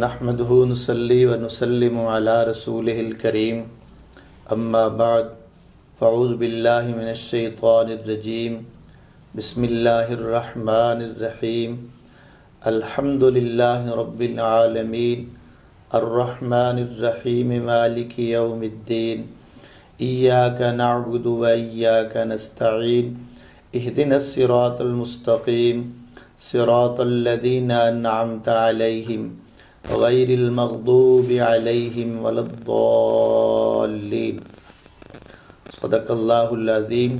نحمده نصلي ونسلم على رسوله الكريم اما بعد فاعوذ بالله من الشيطان الرجيم بسم الله الرحمن الرحيم الحمد لله رب العالمين الرحمن الرحيم مالك يوم الدين إياك نعبد وإياك نستعين اهدنا الصراط المستقيم صراط الذين أنعمت عليهم غیر المغضوب علیہم ولا الضالین۔ صدق اللہ العظیم۔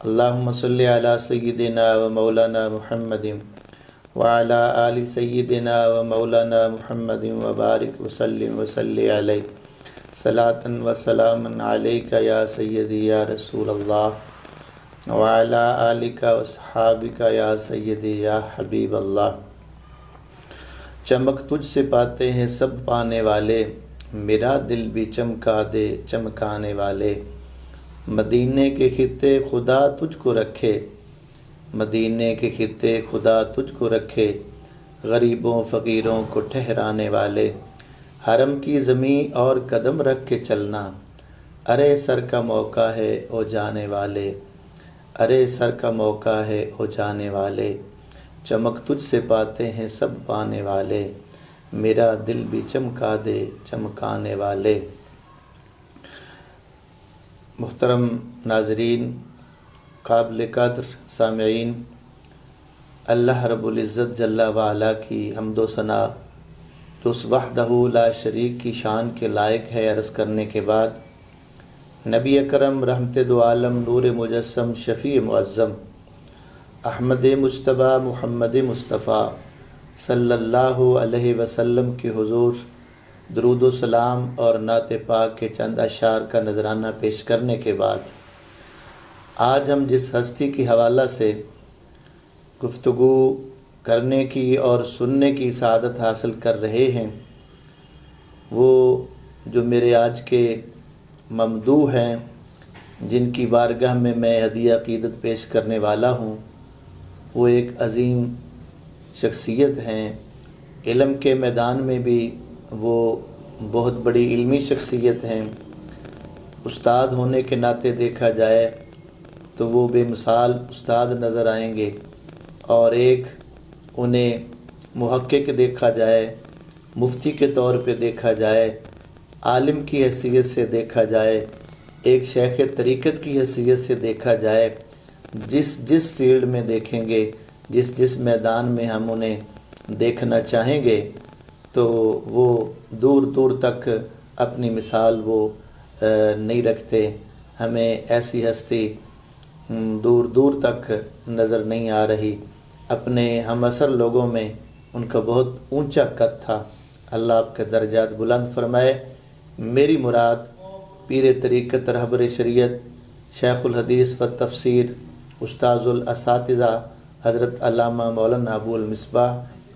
اللہم صلی علی سیدنا و مولانا محمد وعلی آل سیدنا و مولانا محمد وبارک وسلم وصلی علیہ صلاۃ و سلاما علیک یا سیدی یا رسول اللہ وعلی آلک و صحابک یا سیدی یا حبیب اللہ۔ چمک تجھ سے پاتے ہیں سب پانے والے، میرا دل بھی چمکا دے چمکانے والے۔ مدینے کے خطے خدا تجھ کو رکھے، مدینے کے خطے خدا تجھ کو رکھے، غریبوں فقیروں کو ٹھہرانے والے۔ حرم کی زمین اور قدم رکھ کے چلنا، ارے سر کا موقع ہے او جانے والے، ارے سر کا موقع ہے او جانے والے۔ چمک تجھ سے پاتے ہیں سب پانے والے، میرا دل بھی چمکا دے چمکانے والے۔ محترم ناظرین، قابل قدر سامعین، اللہ رب العزت جل وعلا کی حمد و ثنا جو اس وحدہ لا شریک کی شان کے لائق ہے عرض کرنے کے بعد، نبی اکرم رحمت دو عالم نور مجسم شفیع معظم احمد مجتبی محمد مصطفیٰ صلی اللہ علیہ وسلم کے حضور درود و سلام اور نعت پاک کے چند اشعار کا نذرانہ پیش کرنے کے بعد، آج ہم جس ہستی کے حوالہ سے گفتگو کرنے کی اور سننے کی سعادت حاصل کر رہے ہیں، وہ جو میرے آج کے ممدوح ہیں، جن کی بارگاہ میں میں ہدیہ عقیدت پیش کرنے والا ہوں، وہ ایک عظیم شخصیت ہیں۔ علم کے میدان میں بھی وہ بہت بڑی علمی شخصیت ہیں۔ استاد ہونے کے ناطے دیکھا جائے تو وہ بے مثال استاد نظر آئیں گے، اور ایک انہیں محقق دیکھا جائے، مفتی کے طور پہ دیکھا جائے، عالم کی حیثیت سے دیکھا جائے، ایک شیخ طریقت کی حیثیت سے دیکھا جائے، جس فیلڈ میں دیکھیں گے، جس میدان میں ہم انہیں دیکھنا چاہیں گے، تو وہ دور دور تک اپنی مثال وہ نہیں رکھتے۔ ہمیں ایسی ہستی دور دور تک نظر نہیں آ رہی۔ اپنے ہم عصر لوگوں میں ان کا بہت اونچا قد تھا، اللہ آپ کے درجات بلند فرمائے۔ میری مراد پیر طریقت رہبر شریعت شیخ الحدیث و تفسیر استاذ الاساتذہ حضرت علامہ مولانا ابو المصباح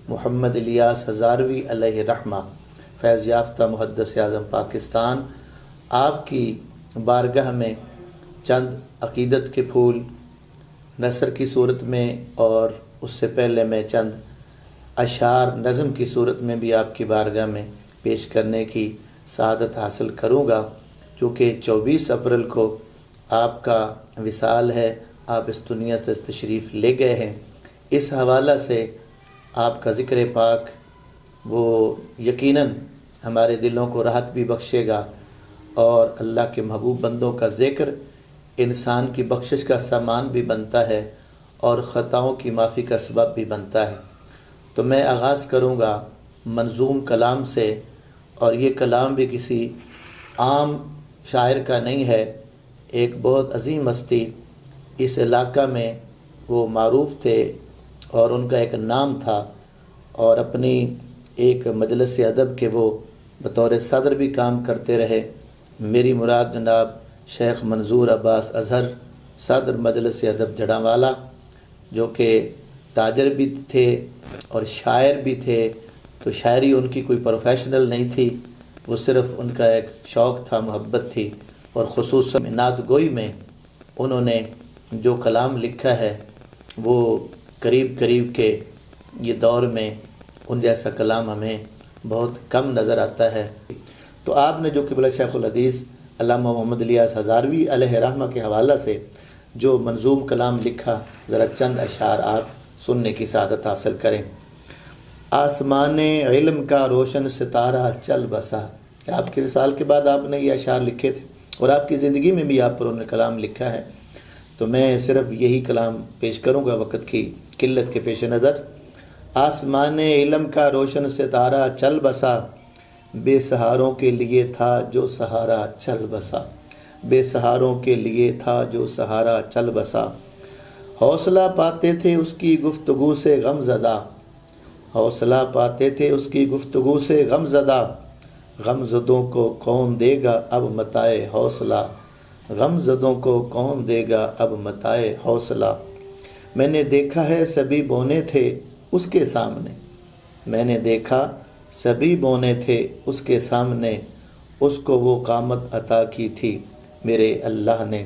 محمد الیاس ہزاروی علیہ رحمہ، فیض یافتہ محدث اعظم پاکستان، آپ کی بارگاہ میں چند عقیدت کے پھول نثر کی صورت میں، اور اس سے پہلے میں چند اشعار نظم کی صورت میں بھی آپ کی بارگاہ میں پیش کرنے کی سعادت حاصل کروں گا، چونکہ 24 اپریل کو آپ کا وصال ہے، آپ اس دنیا سے تشریف لے گئے ہیں۔ اس حوالہ سے آپ کا ذکر پاک وہ یقیناً ہمارے دلوں کو راحت بھی بخشے گا، اور اللہ کے محبوب بندوں کا ذکر انسان کی بخشش کا سامان بھی بنتا ہے، اور خطاؤں کی معافی کا سبب بھی بنتا ہے۔ تو میں آغاز کروں گا منظوم کلام سے، اور یہ کلام بھی کسی عام شاعر کا نہیں ہے۔ ایک بہت عظیم ہستی اس علاقہ میں وہ معروف تھے، اور ان کا ایک نام تھا، اور اپنی ایک مجلس ادب کے وہ بطور صدر بھی کام کرتے رہے۔ میری مراد جناب شیخ منظور عباس اظہر، صدر مجلس ادب جڑاوالا، جو کہ تاجر بھی تھے اور شاعر بھی تھے۔ تو شاعری ان کی کوئی پروفیشنل نہیں تھی، وہ صرف ان کا ایک شوق تھا، محبت تھی، اور خصوصاً نعت گوئی میں انہوں نے جو کلام لکھا ہے وہ قریب کے یہ دور میں ان جیسا کلام ہمیں بہت کم نظر آتا ہے۔ تو آپ نے جو قبلہ شیخ الحدیث علامہ محمد الیاس ہزاروی علیہ رحمہ کے حوالہ سے جو منظوم کلام لکھا، ذرا چند اشعار آپ سننے کی سعادت حاصل کریں۔ آسمان علم کا روشن ستارہ چل بسا، آپ کے وصال کے بعد آپ نے یہ اشعار لکھے تھے اور آپ کی زندگی میں بھی آپ پر انہوں نے کلام لکھا ہے، تو میں صرف یہی کلام پیش کروں گا وقت کی قلت کے پیش نظر۔ آسمان علم کا روشن ستارہ چل بسا، بے سہاروں کے لیے تھا جو سہارا چل بسا، بے سہاروں کے لیے تھا جو سہارا چل بسا۔ حوصلہ پاتے تھے اس کی گفتگو سے غم زدہ، حوصلہ پاتے تھے اس کی گفتگو سے غم زدہ، غم زدوں کو کون دے گا اب متائے حوصلہ، غم زدوں کو کون دے گا اب متائے حوصلہ۔ میں نے دیکھا ہے سبھی بونے تھے اس کے سامنے، میں نے دیکھا سبھی بونے تھے اس کے سامنے، اس کو وہ قامت عطا کی تھی میرے اللہ نے،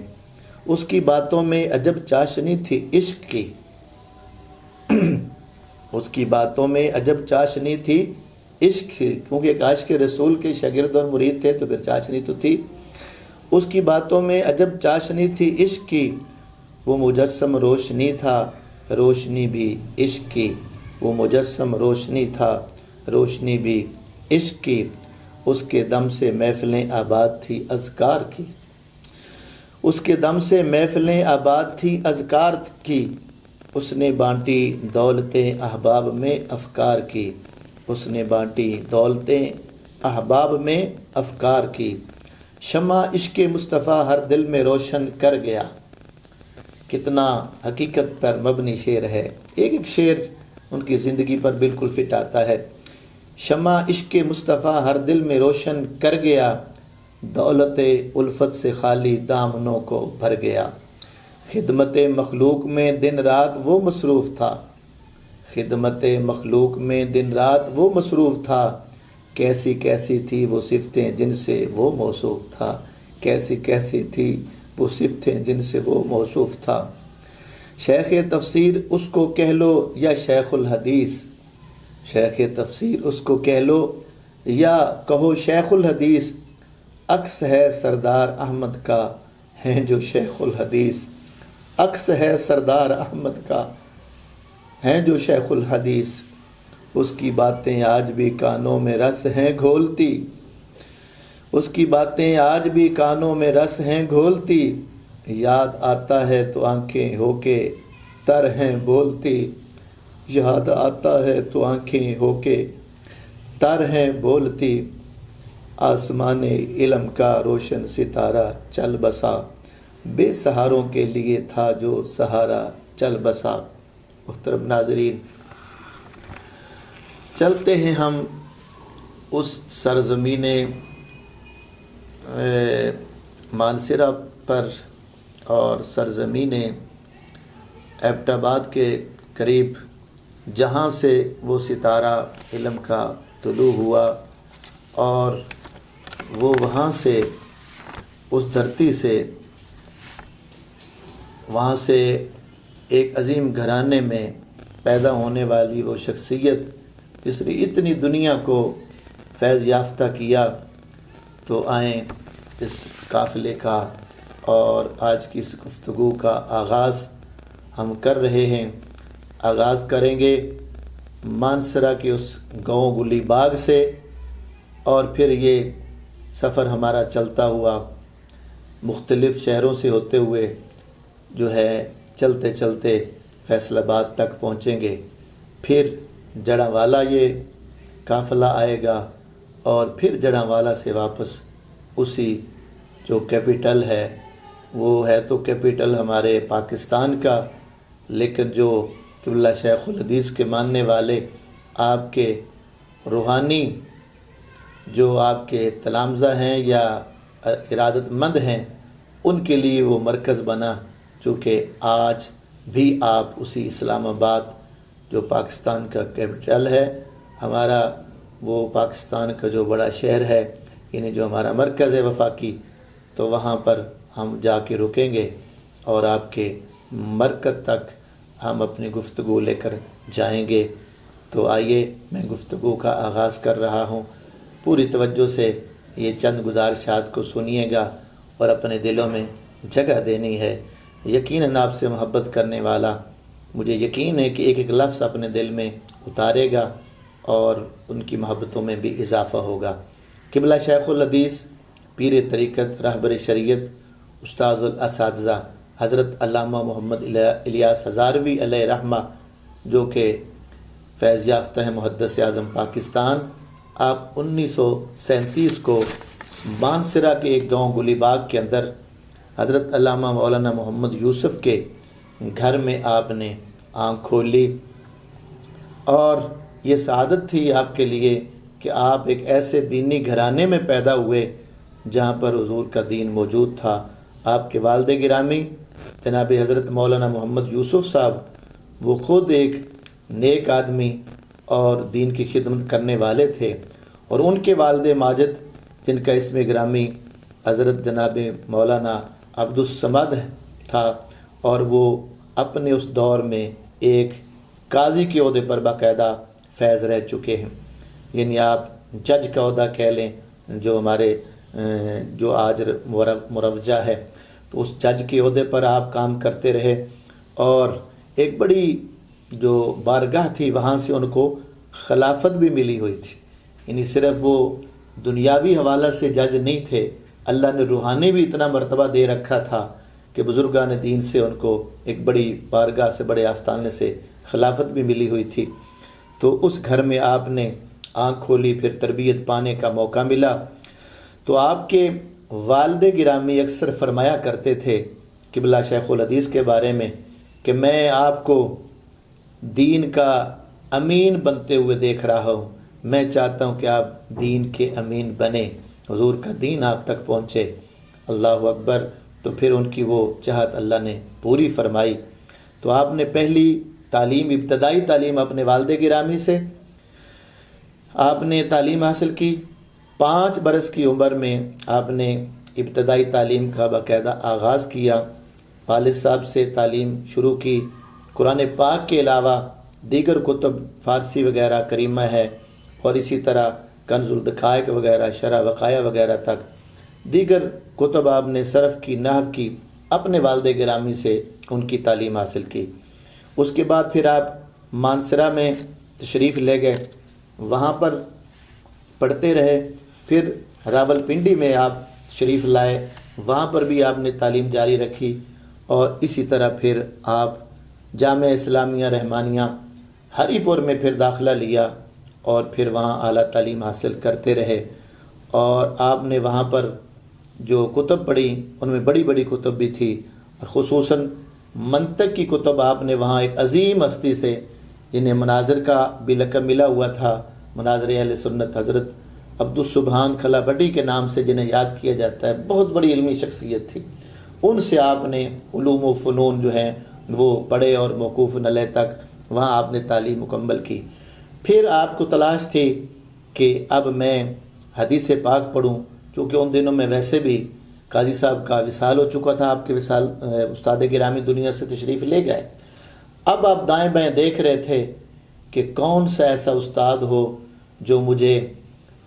اس کی باتوں میں عجب چاشنی تھی عشق کی، اس کی باتوں میں عجب چاشنی تھی عشق کی، کیونکہ ایک عاشق رسول کے شاگرد اور مرید تھے تو پھر چاشنی تو تھی۔ اس کی باتوں میں عجب چاشنی تھی عشق کی، وہ مجسم روشنی تھا روشنی بھی عشق کی، وہ مجسم روشنی تھا روشنی بھی عشق کی، اس کے دم سے محفلیں آباد تھی اذکار کی، اس کے دم سے محفلیں آباد تھی اذکار کی، اس نے بانٹی دولتیں احباب میں افکار کی، اس نے بانٹی دولتیں احباب میں افکار کی، شمع عشق مصطفیٰ ہر دل میں روشن کر گیا۔ کتنا حقیقت پر مبنی شعر ہے، ایک ایک شعر ان کی زندگی پر بالکل فٹ آتا ہے۔ شمع عشق مصطفیٰ ہر دل میں روشن کر گیا، دولت الفت سے خالی دامنوں کو بھر گیا، خدمت مخلوق میں دن رات وہ مصروف تھا، خدمت مخلوق میں دن رات وہ مصروف تھا، کیسی کیسی تھی وہ صفتیں جن سے وہ موصوف تھا، کیسی کیسی تھی وہ صفتیں جن سے وہ موصوف تھا۔ شیخ تفسیر اس کو کہہ لو یا شیخ الحدیث، شیخ تفسیر اس کو کہہ لو یا کہو شیخ الحدیث، عکس ہے سردار احمد کا ہیں جو شیخ الحدیث، عکس ہے سردار احمد کا ہیں جو شیخ الحدیث، اس کی باتیں آج بھی کانوں میں رس ہیں گھولتی، اس کی باتیں آج بھی کانوں میں رس ہیں گھولتی، یاد آتا ہے تو آنکھیں ہو کے تر ہیں بولتی، یاد آتا ہے تو آنکھیں ہو کے تر ہیں بولتی، آسمان علم کا روشن ستارہ چل بسا، بے سہاروں کے لیے تھا جو سہارا چل بسا۔ محترم ناظرین، چلتے ہیں ہم اس سرزمین مانسرہ پر اور سرزمین ایبٹ آباد کے قریب، جہاں سے وہ ستارہ علم کا طلوع ہوا اور وہ وہاں سے اس دھرتی سے وہاں سے ایک عظیم گھرانے میں پیدا ہونے والی وہ شخصیت جس نے اتنی دنیا کو فیض یافتہ کیا، تو آئیں اس قافلے کا اور آج کی اس گفتگو کا آغاز ہم کر رہے ہیں۔ آغاز کریں گے مانسرہ کے اس گاؤں گلی باغ سے، اور پھر یہ سفر ہمارا چلتا ہوا مختلف شہروں سے ہوتے ہوئے جو ہے چلتے چلتے فیصل آباد تک پہنچیں گے، پھر جڑاں یہ قافلہ آئے گا، اور پھر جڑاں سے واپس اسی جو کیپٹل ہے، وہ ہے تو کیپٹل ہمارے پاکستان کا، لیکن جو قبلہ شیخ الحدیث کے ماننے والے آپ کے روحانی جو آپ کے تلامذہ ہیں یا ارادت مند ہیں، ان کے لیے وہ مرکز بنا، چونکہ آج بھی آپ اسی اسلام آباد جو پاکستان کا کیپٹل ہے، ہمارا وہ پاکستان کا جو بڑا شہر ہے، یعنی جو ہمارا مرکز ہے وفاقی، تو وہاں پر ہم جا کے رکیں گے اور آپ کے مرکز تک ہم اپنی گفتگو لے کر جائیں گے۔ تو آئیے میں گفتگو کا آغاز کر رہا ہوں، پوری توجہ سے یہ چند گزارشات کو سنیے گا اور اپنے دلوں میں جگہ دینی ہے۔ یقیناً آپ سے محبت کرنے والا مجھے یقین ہے کہ ایک ایک لفظ اپنے دل میں اتارے گا اور ان کی محبتوں میں بھی اضافہ ہوگا۔ قبلہ شیخ الحدیث پیر طریقت رہبر شریعت استاذ الاساتذہ حضرت علامہ محمد الیاس ہزاروی علیہ رحمہ، جو کہ فیض یافتہ ہیں محدث اعظم پاکستان، آپ 1937 کو مانسرا کے ایک گاؤں گلی باغ کے اندر حضرت علامہ مولانا محمد یوسف کے گھر میں آپ نے آنکھ کھولی، اور یہ سعادت تھی آپ کے لیے کہ آپ ایک ایسے دینی گھرانے میں پیدا ہوئے جہاں پر حضور کا دین موجود تھا۔ آپ کے والد گرامی جناب حضرت مولانا محمد یوسف صاحب، وہ خود ایک نیک آدمی اور دین کی خدمت کرنے والے تھے، اور ان کے والد ماجد جن کا اسم گرامی حضرت جناب مولانا عبدالصمد تھا، اور وہ اپنے اس دور میں ایک قاضی کے عہدے پر باقاعدہ فیض رہ چکے ہیں، یعنی آپ جج کا عہدہ کہہ لیں جو ہمارے جو آج مروجہ ہے، تو اس جج کے عہدے پر آپ کام کرتے رہے، اور ایک بڑی جو بارگاہ تھی وہاں سے ان کو خلافت بھی ملی ہوئی تھی، یعنی صرف وہ دنیاوی حوالہ سے جج نہیں تھے، اللہ نے روحانی بھی اتنا مرتبہ دے رکھا تھا کہ بزرگان دین سے ان کو ایک بڑی بارگاہ سے، بڑے آستانے سے خلافت بھی ملی ہوئی تھی۔ تو اس گھر میں آپ نے آنکھ کھولی، پھر تربیت پانے کا موقع ملا۔ تو آپ کے والد گرامی اکثر فرمایا کرتے تھے قبلہ شیخ الحدیث کے بارے میں کہ میں آپ کو دین کا امین بنتے ہوئے دیکھ رہا ہوں، میں چاہتا ہوں کہ آپ دین کے امین بنیں، حضور کا دین آپ تک پہنچے۔ اللہ اکبر۔ تو پھر ان کی وہ چاہت اللہ نے پوری فرمائی۔ تو آپ نے پہلی تعلیم، ابتدائی تعلیم اپنے والد گرامی سے آپ نے تعلیم حاصل کی۔ 5 برس کی عمر میں آپ نے ابتدائی تعلیم کا باقاعدہ آغاز کیا، والد صاحب سے تعلیم شروع کی۔ قرآن پاک کے علاوہ دیگر کتب فارسی وغیرہ کریمہ ہے، اور اسی طرح کنز الدقائق وغیرہ، شرح وقایہ وغیرہ تک دیگر کتب آپ نے صرف کی، نحو کی، اپنے والد گرامی سے ان کی تعلیم حاصل کی۔ اس کے بعد پھر آپ مانسرا میں تشریف لے گئے، وہاں پر پڑھتے رہے۔ پھر راول پنڈی میں آپ تشریف لائے، وہاں پر بھی آپ نے تعلیم جاری رکھی، اور اسی طرح پھر آپ جامعہ اسلامیہ رحمانیہ ہری پور میں پھر داخلہ لیا، اور پھر وہاں اعلیٰ تعلیم حاصل کرتے رہے۔ اور آپ نے وہاں پر جو کتب پڑھی ان میں بڑی بڑی کتب بھی تھی، اور خصوصاً منطق کی کتب آپ نے وہاں ایک عظیم ہستی سے، جنہیں مناظر کا بھی لقب ملا ہوا تھا، مناظر اہل سنت حضرت عبدالسبحان کھلا بٹی کے نام سے جنہیں یاد کیا جاتا ہے، بہت بڑی علمی شخصیت تھی، ان سے آپ نے علوم و فنون جو ہیں وہ پڑھے، اور موقوف نلے تک وہاں آپ نے تعلیم مکمل کی۔ پھر آپ کو تلاش تھی کہ اب میں حدیث پاک پڑھوں، چونکہ ان دنوں میں ویسے بھی قاضی صاحب کا وصال ہو چکا تھا، آپ کے وصال استاد گرامی دنیا سے تشریف لے گئے۔ اب آپ دائیں بائیں دیکھ رہے تھے کہ کون سا ایسا استاد ہو جو مجھے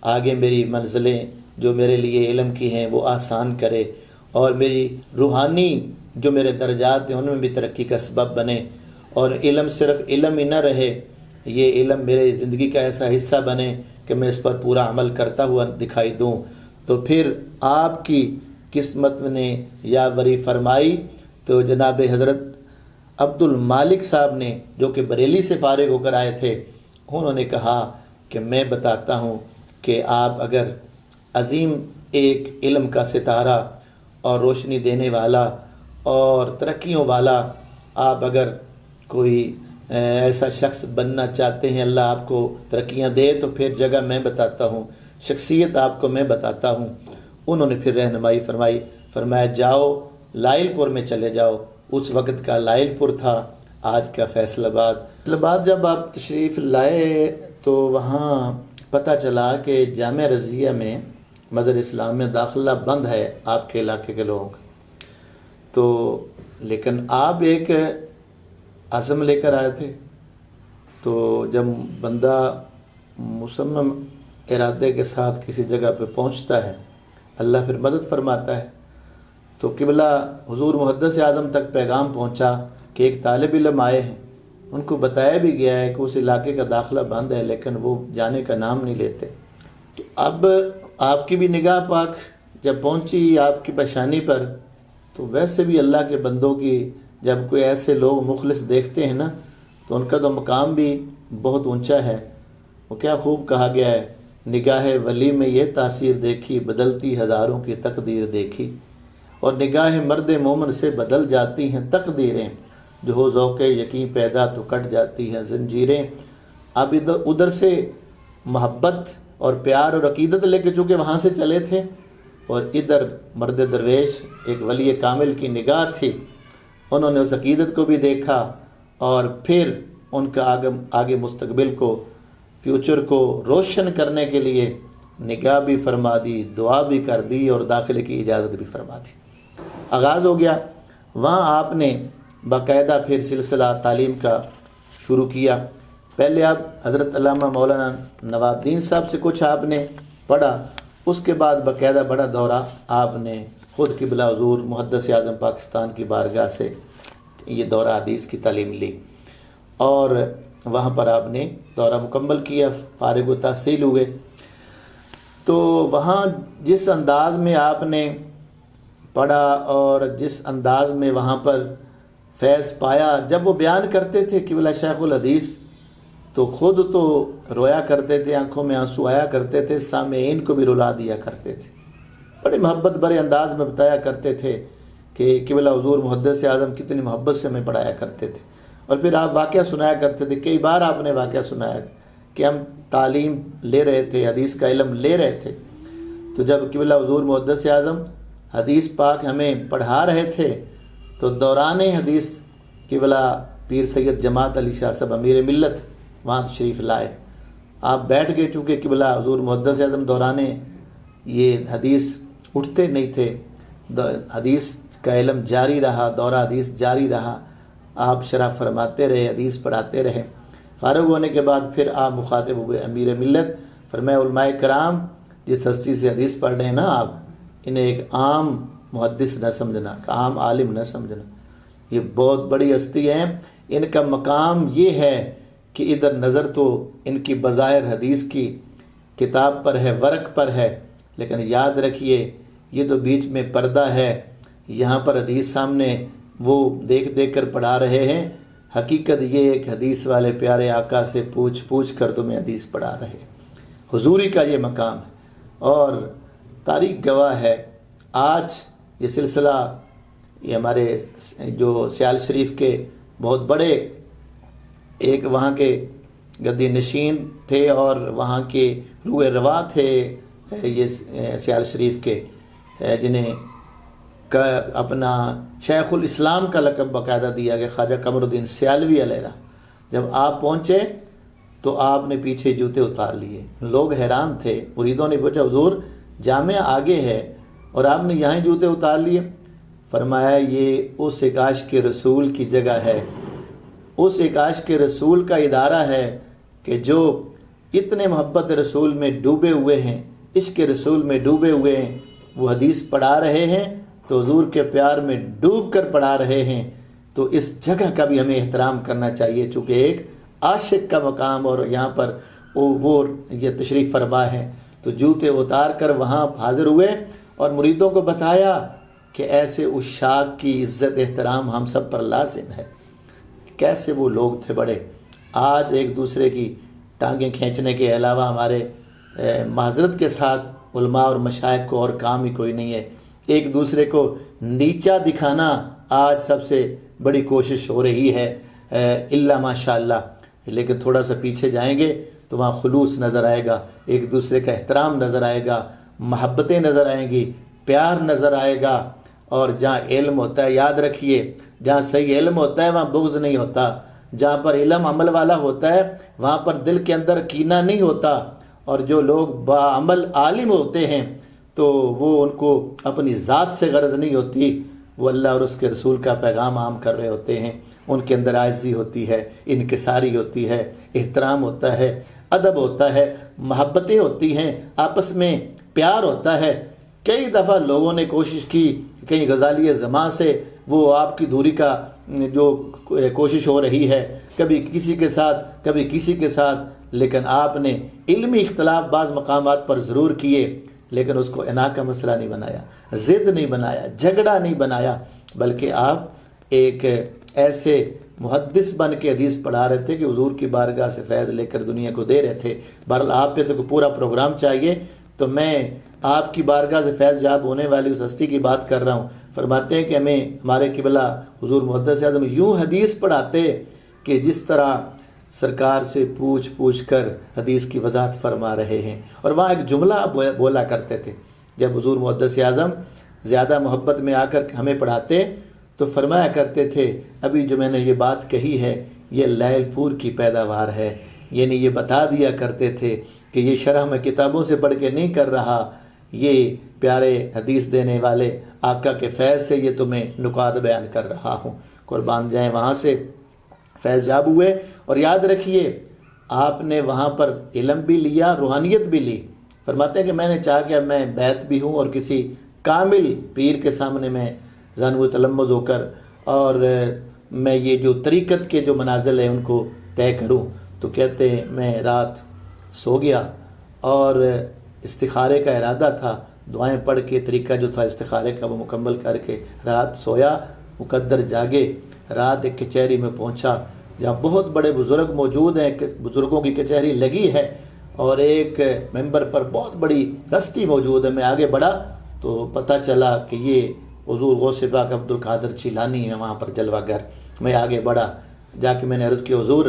آگے میری منزلیں جو میرے لیے علم کی ہیں وہ آسان کرے، اور میری روحانی جو میرے درجات ہیں ان میں بھی ترقی کا سبب بنے، اور علم صرف علم ہی نہ رہے، یہ علم میرے زندگی کا ایسا حصہ بنے کہ میں اس پر پورا عمل کرتا ہوا دکھائی دوں۔ تو پھر آپ کی قسمت نے یاوری فرمائی، تو جناب حضرت عبد المالک صاحب نے، جو کہ بریلی سے فارغ ہو کر آئے تھے، انہوں نے کہا کہ میں بتاتا ہوں کہ آپ اگر عظیم ایک علم کا ستارہ اور روشنی دینے والا اور ترقیوں والا آپ اگر کوئی ایسا شخص بننا چاہتے ہیں، اللہ آپ کو ترقیاں دے، تو پھر جگہ میں بتاتا ہوں، شخصیت آپ کو میں بتاتا ہوں۔ انہوں نے پھر رہنمائی فرمائی، فرمایا جاؤ لائل پور میں چلے جاؤ۔ اس وقت کا لائل پور تھا، آج کا فیصل آباد۔ فیصل آباد جب آپ تشریف لائے تو وہاں پتہ چلا کہ جامعہ رضیہ میں مظہر اسلام میں داخلہ بند ہے آپ کے علاقے کے لوگوں کا۔ تو لیکن آپ ایک عزم لے کر آئے تھے تو جب بندہ مصمم ارادے کے ساتھ کسی جگہ پہ پہنچتا ہے اللہ پھر مدد فرماتا ہے۔ تو قبلہ حضور محدث اعظم تک پیغام پہنچا کہ ایک طالب علم آئے ہیں، ان کو بتایا بھی گیا ہے کہ اس علاقے کا داخلہ بند ہے، لیکن وہ جانے کا نام نہیں لیتے۔ تو اب آپ کی بھی نگاہ پاک جب پہنچی آپ کی پیشانی پر، تو ویسے بھی اللہ کے بندوں کی جب کوئی ایسے لوگ مخلص دیکھتے ہیں نا، تو ان کا تو مقام بھی بہت اونچا ہے۔ وہ کیا خوب کہا گیا ہے، نگاہ ولی میں یہ تاثیر دیکھی، بدلتی ہزاروں کی تقدیر دیکھی، اور نگاہ مرد مومن سے بدل جاتی ہیں تقدیریں، جو ہو ذوق یقین پیدا تو کٹ جاتی ہیں زنجیریں۔ اب ادھر سے محبت اور پیار اور عقیدت لے کے چونکہ وہاں سے چلے تھے، اور ادھر مرد درویش ایک ولی کامل کی نگاہ تھی، انہوں نے اس عقیدت کو بھی دیکھا، اور پھر ان کا آگے مستقبل کو، فیوچر کو روشن کرنے کے لیے نگاہ بھی فرما دی، دعا بھی کر دی، اور داخلے کی اجازت بھی فرما دی۔ آغاز ہو گیا۔ وہاں آپ نے باقاعدہ پھر سلسلہ تعلیم کا شروع کیا۔ پہلے آپ حضرت علامہ مولانا نواب الدین صاحب سے کچھ آپ نے پڑھا، اس کے بعد باقاعدہ بڑا دورہ آپ نے خود قبلہ حضور محدث اعظم پاکستان کی بارگاہ سے یہ دورہ حدیث کی تعلیم لی، اور وہاں پر آپ نے دورہ مکمل کیا، فارغ و تحصیل ہوئے۔ تو وہاں جس انداز میں آپ نے پڑھا اور جس انداز میں وہاں پر فیض پایا، جب وہ بیان کرتے تھے قبلہ شیخ الحدیث تو خود تو رویا کرتے تھے، آنکھوں میں آنسو آیا کرتے تھے، سامعین کو بھی رلا دیا کرتے تھے۔ بڑے محبت بڑے انداز میں بتایا کرتے تھے کہ قبلہ حضور محدث اعظم کتنی محبت سے ہمیں پڑھایا کرتے تھے۔ اور پھر آپ واقعہ سنایا کرتے تھے، کئی بار آپ نے واقعہ سنایا کہ ہم تعلیم لے رہے تھے، حدیث کا علم لے رہے تھے، تو جب قبلہ حضور محدث اعظم حدیث پاک ہمیں پڑھا رہے تھے تو دوران حدیث قبلہ پیر سید جماعت علی شاہ صاحب امیر ملت وہاں تشریف لائے، آپ بیٹھ گئے، چونکہ قبلہ حضور محدث اعظم دوران یہ حدیث اٹھتے نہیں تھے، حدیث کا علم جاری رہا، دورہ حدیث جاری رہا، آپ شرح فرماتے رہے، حدیث پڑھاتے رہے۔ فارغ ہونے کے بعد پھر آپ مخاطب ہوئے امیر ملت، فرمایا علماء کرام جس ہستی سے حدیث پڑھ رہے ہیں نا آپ، انہیں ایک عام محدث نہ سمجھنا، عام عالم نہ سمجھنا، یہ بہت بڑی ہستی ہیں، ان کا مقام یہ ہے کہ ادھر نظر تو ان کی بظاہر حدیث کی کتاب پر ہے، ورق پر ہے، لیکن یاد رکھیے یہ تو بیچ میں پردہ ہے، یہاں پر حدیث سامنے وہ دیکھ دیکھ کر پڑھا رہے ہیں، حقیقت یہ ایک حدیث والے پیارے آقا سے پوچھ پوچھ کر تمہیں حدیث پڑھا رہے ہیں۔ حضوری کا یہ مقام ہے، اور تاریخ گواہ ہے۔ آج یہ سلسلہ، یہ ہمارے جو سیال شریف کے بہت بڑے ایک وہاں کے گدی نشین تھے اور وہاں کے روح روا تھے، یہ سیال شریف کے، جنہیں اپنا شیخ الاسلام کا لقب باقاعدہ دیا گیا، خواجہ قمر الدین سیالوی علیہ رحمہ۔ جب آپ پہنچے تو آپ نے پیچھے جوتے اتار لیے، لوگ حیران تھے، مریدوں نے پوچھا حضور جامع آگے ہے اور آپ نے یہاں جوتے اتار لیے؟ فرمایا یہ اس ایک عاشق رسول کی جگہ ہے، اس ایک عاشق رسول کا ادارہ ہے کہ جو اتنے محبت رسول میں ڈوبے ہوئے ہیں، عشق رسول میں ڈوبے ہوئے ہیں، وہ حدیث پڑھا رہے ہیں تو حضور کے پیار میں ڈوب کر پڑھا رہے ہیں، تو اس جگہ کا بھی ہمیں احترام کرنا چاہیے، چونکہ ایک عاشق کا مقام اور یہاں پر وہ یہ تشریف فرما ہے۔ تو جوتے اتار کر وہاں حاضر ہوئے اور مریدوں کو بتایا کہ ایسے عشاق کی عزت احترام ہم سب پر لازم ہے۔ کیسے وہ لوگ تھے بڑے، آج ایک دوسرے کی ٹانگیں کھینچنے کے علاوہ ہمارے معذرت کے ساتھ علماء اور مشائخ کو اور کام ہی کوئی نہیں ہے، ایک دوسرے کو نیچا دکھانا آج سب سے بڑی کوشش ہو رہی ہے، الا ماشاء اللہ۔ لیکن تھوڑا سا پیچھے جائیں گے تو وہاں خلوص نظر آئے گا، ایک دوسرے کا احترام نظر آئے گا، محبتیں نظر آئیں گی، پیار نظر آئے گا، اور جہاں علم ہوتا ہے، یاد رکھیے جہاں صحیح علم ہوتا ہے وہاں بغض نہیں ہوتا، جہاں پر علم عمل والا ہوتا ہے وہاں پر دل کے اندر کینہ نہیں ہوتا، اور جو لوگ باعمل عالم ہوتے ہیں تو وہ ان کو اپنی ذات سے غرض نہیں ہوتی، وہ اللہ اور اس کے رسول کا پیغام عام کر رہے ہوتے ہیں۔ ان کے اندر عاجزی ہوتی ہے، انکساری ہوتی ہے، احترام ہوتا ہے، ادب ہوتا ہے، محبتیں ہوتی ہیں، آپس میں پیار ہوتا ہے۔ کئی دفعہ لوگوں نے کوشش کی کہیں غزالی زماں سے وہ آپ کی دوری کا جو کوشش ہو رہی ہے، کبھی کسی کے ساتھ کبھی کسی کے ساتھ، لیکن آپ نے علمی اختلاف بعض مقامات پر ضرور کیے، لیکن اس کو انا کا مسئلہ نہیں بنایا، ضد نہیں بنایا، جھگڑا نہیں بنایا، بلکہ آپ ایک ایسے محدث بن کے حدیث پڑھا رہے تھے کہ حضور کی بارگاہ سے فیض لے کر دنیا کو دے رہے تھے۔ بہرحال آپ پہ تو پورا پروگرام چاہیے، تو میں آپ کی بارگاہ سے فیض یاب ہونے والی اس ہستی کی بات کر رہا ہوں۔ فرماتے ہیں کہ ہمیں ہمارے قبلہ حضور محدث اعظم یوں حدیث پڑھاتے کہ جس طرح سرکار سے پوچھ پوچھ کر حدیث کی وضاحت فرما رہے ہیں۔ اور وہاں ایک جملہ بولا کرتے تھے، جب حضور محدث اعظم زیادہ محبت میں آ کر ہمیں پڑھاتے تو فرمایا کرتے تھے، ابھی جو میں نے یہ بات کہی ہے یہ لیل پور کی پیداوار ہے، یعنی یہ بتا دیا کرتے تھے کہ یہ شرح میں کتابوں سے پڑھ کے نہیں کر رہا، یہ پیارے حدیث دینے والے آقا کے فیض سے یہ تمہیں نکات بیان کر رہا ہوں۔ قربان جائیں، وہاں سے فیض یاب ہوئے، اور یاد رکھیے آپ نے وہاں پر علم بھی لیا، روحانیت بھی لی۔ فرماتے ہیں کہ میں نے چاہا کہ اب میں بیعت بھی ہوں اور کسی کامل پیر کے سامنے میں ذانو تلمذ ہو کر اور میں یہ جو طریقت کے جو منازل ہیں ان کو طے کروں۔ تو کہتے ہیں میں رات سو گیا اور استخارے کا ارادہ تھا، دعائیں پڑھ کے طریقہ جو تھا استخارے کا وہ مکمل کر کے رات سویا، مقدر جاگے، رات ایک کچہری میں پہنچا جہاں بہت بڑے بزرگ موجود ہیں، بزرگوں کی کچہری لگی ہے، اور ایک ممبر پر بہت بڑی ہستی موجود ہے۔ میں آگے بڑھا تو پتہ چلا کہ یہ حضور غوث پاک عبد القادر چیلانی ہے، وہاں پر جلوہ گر۔ میں آگے بڑھا، جا کے میں نے عرض کی حضور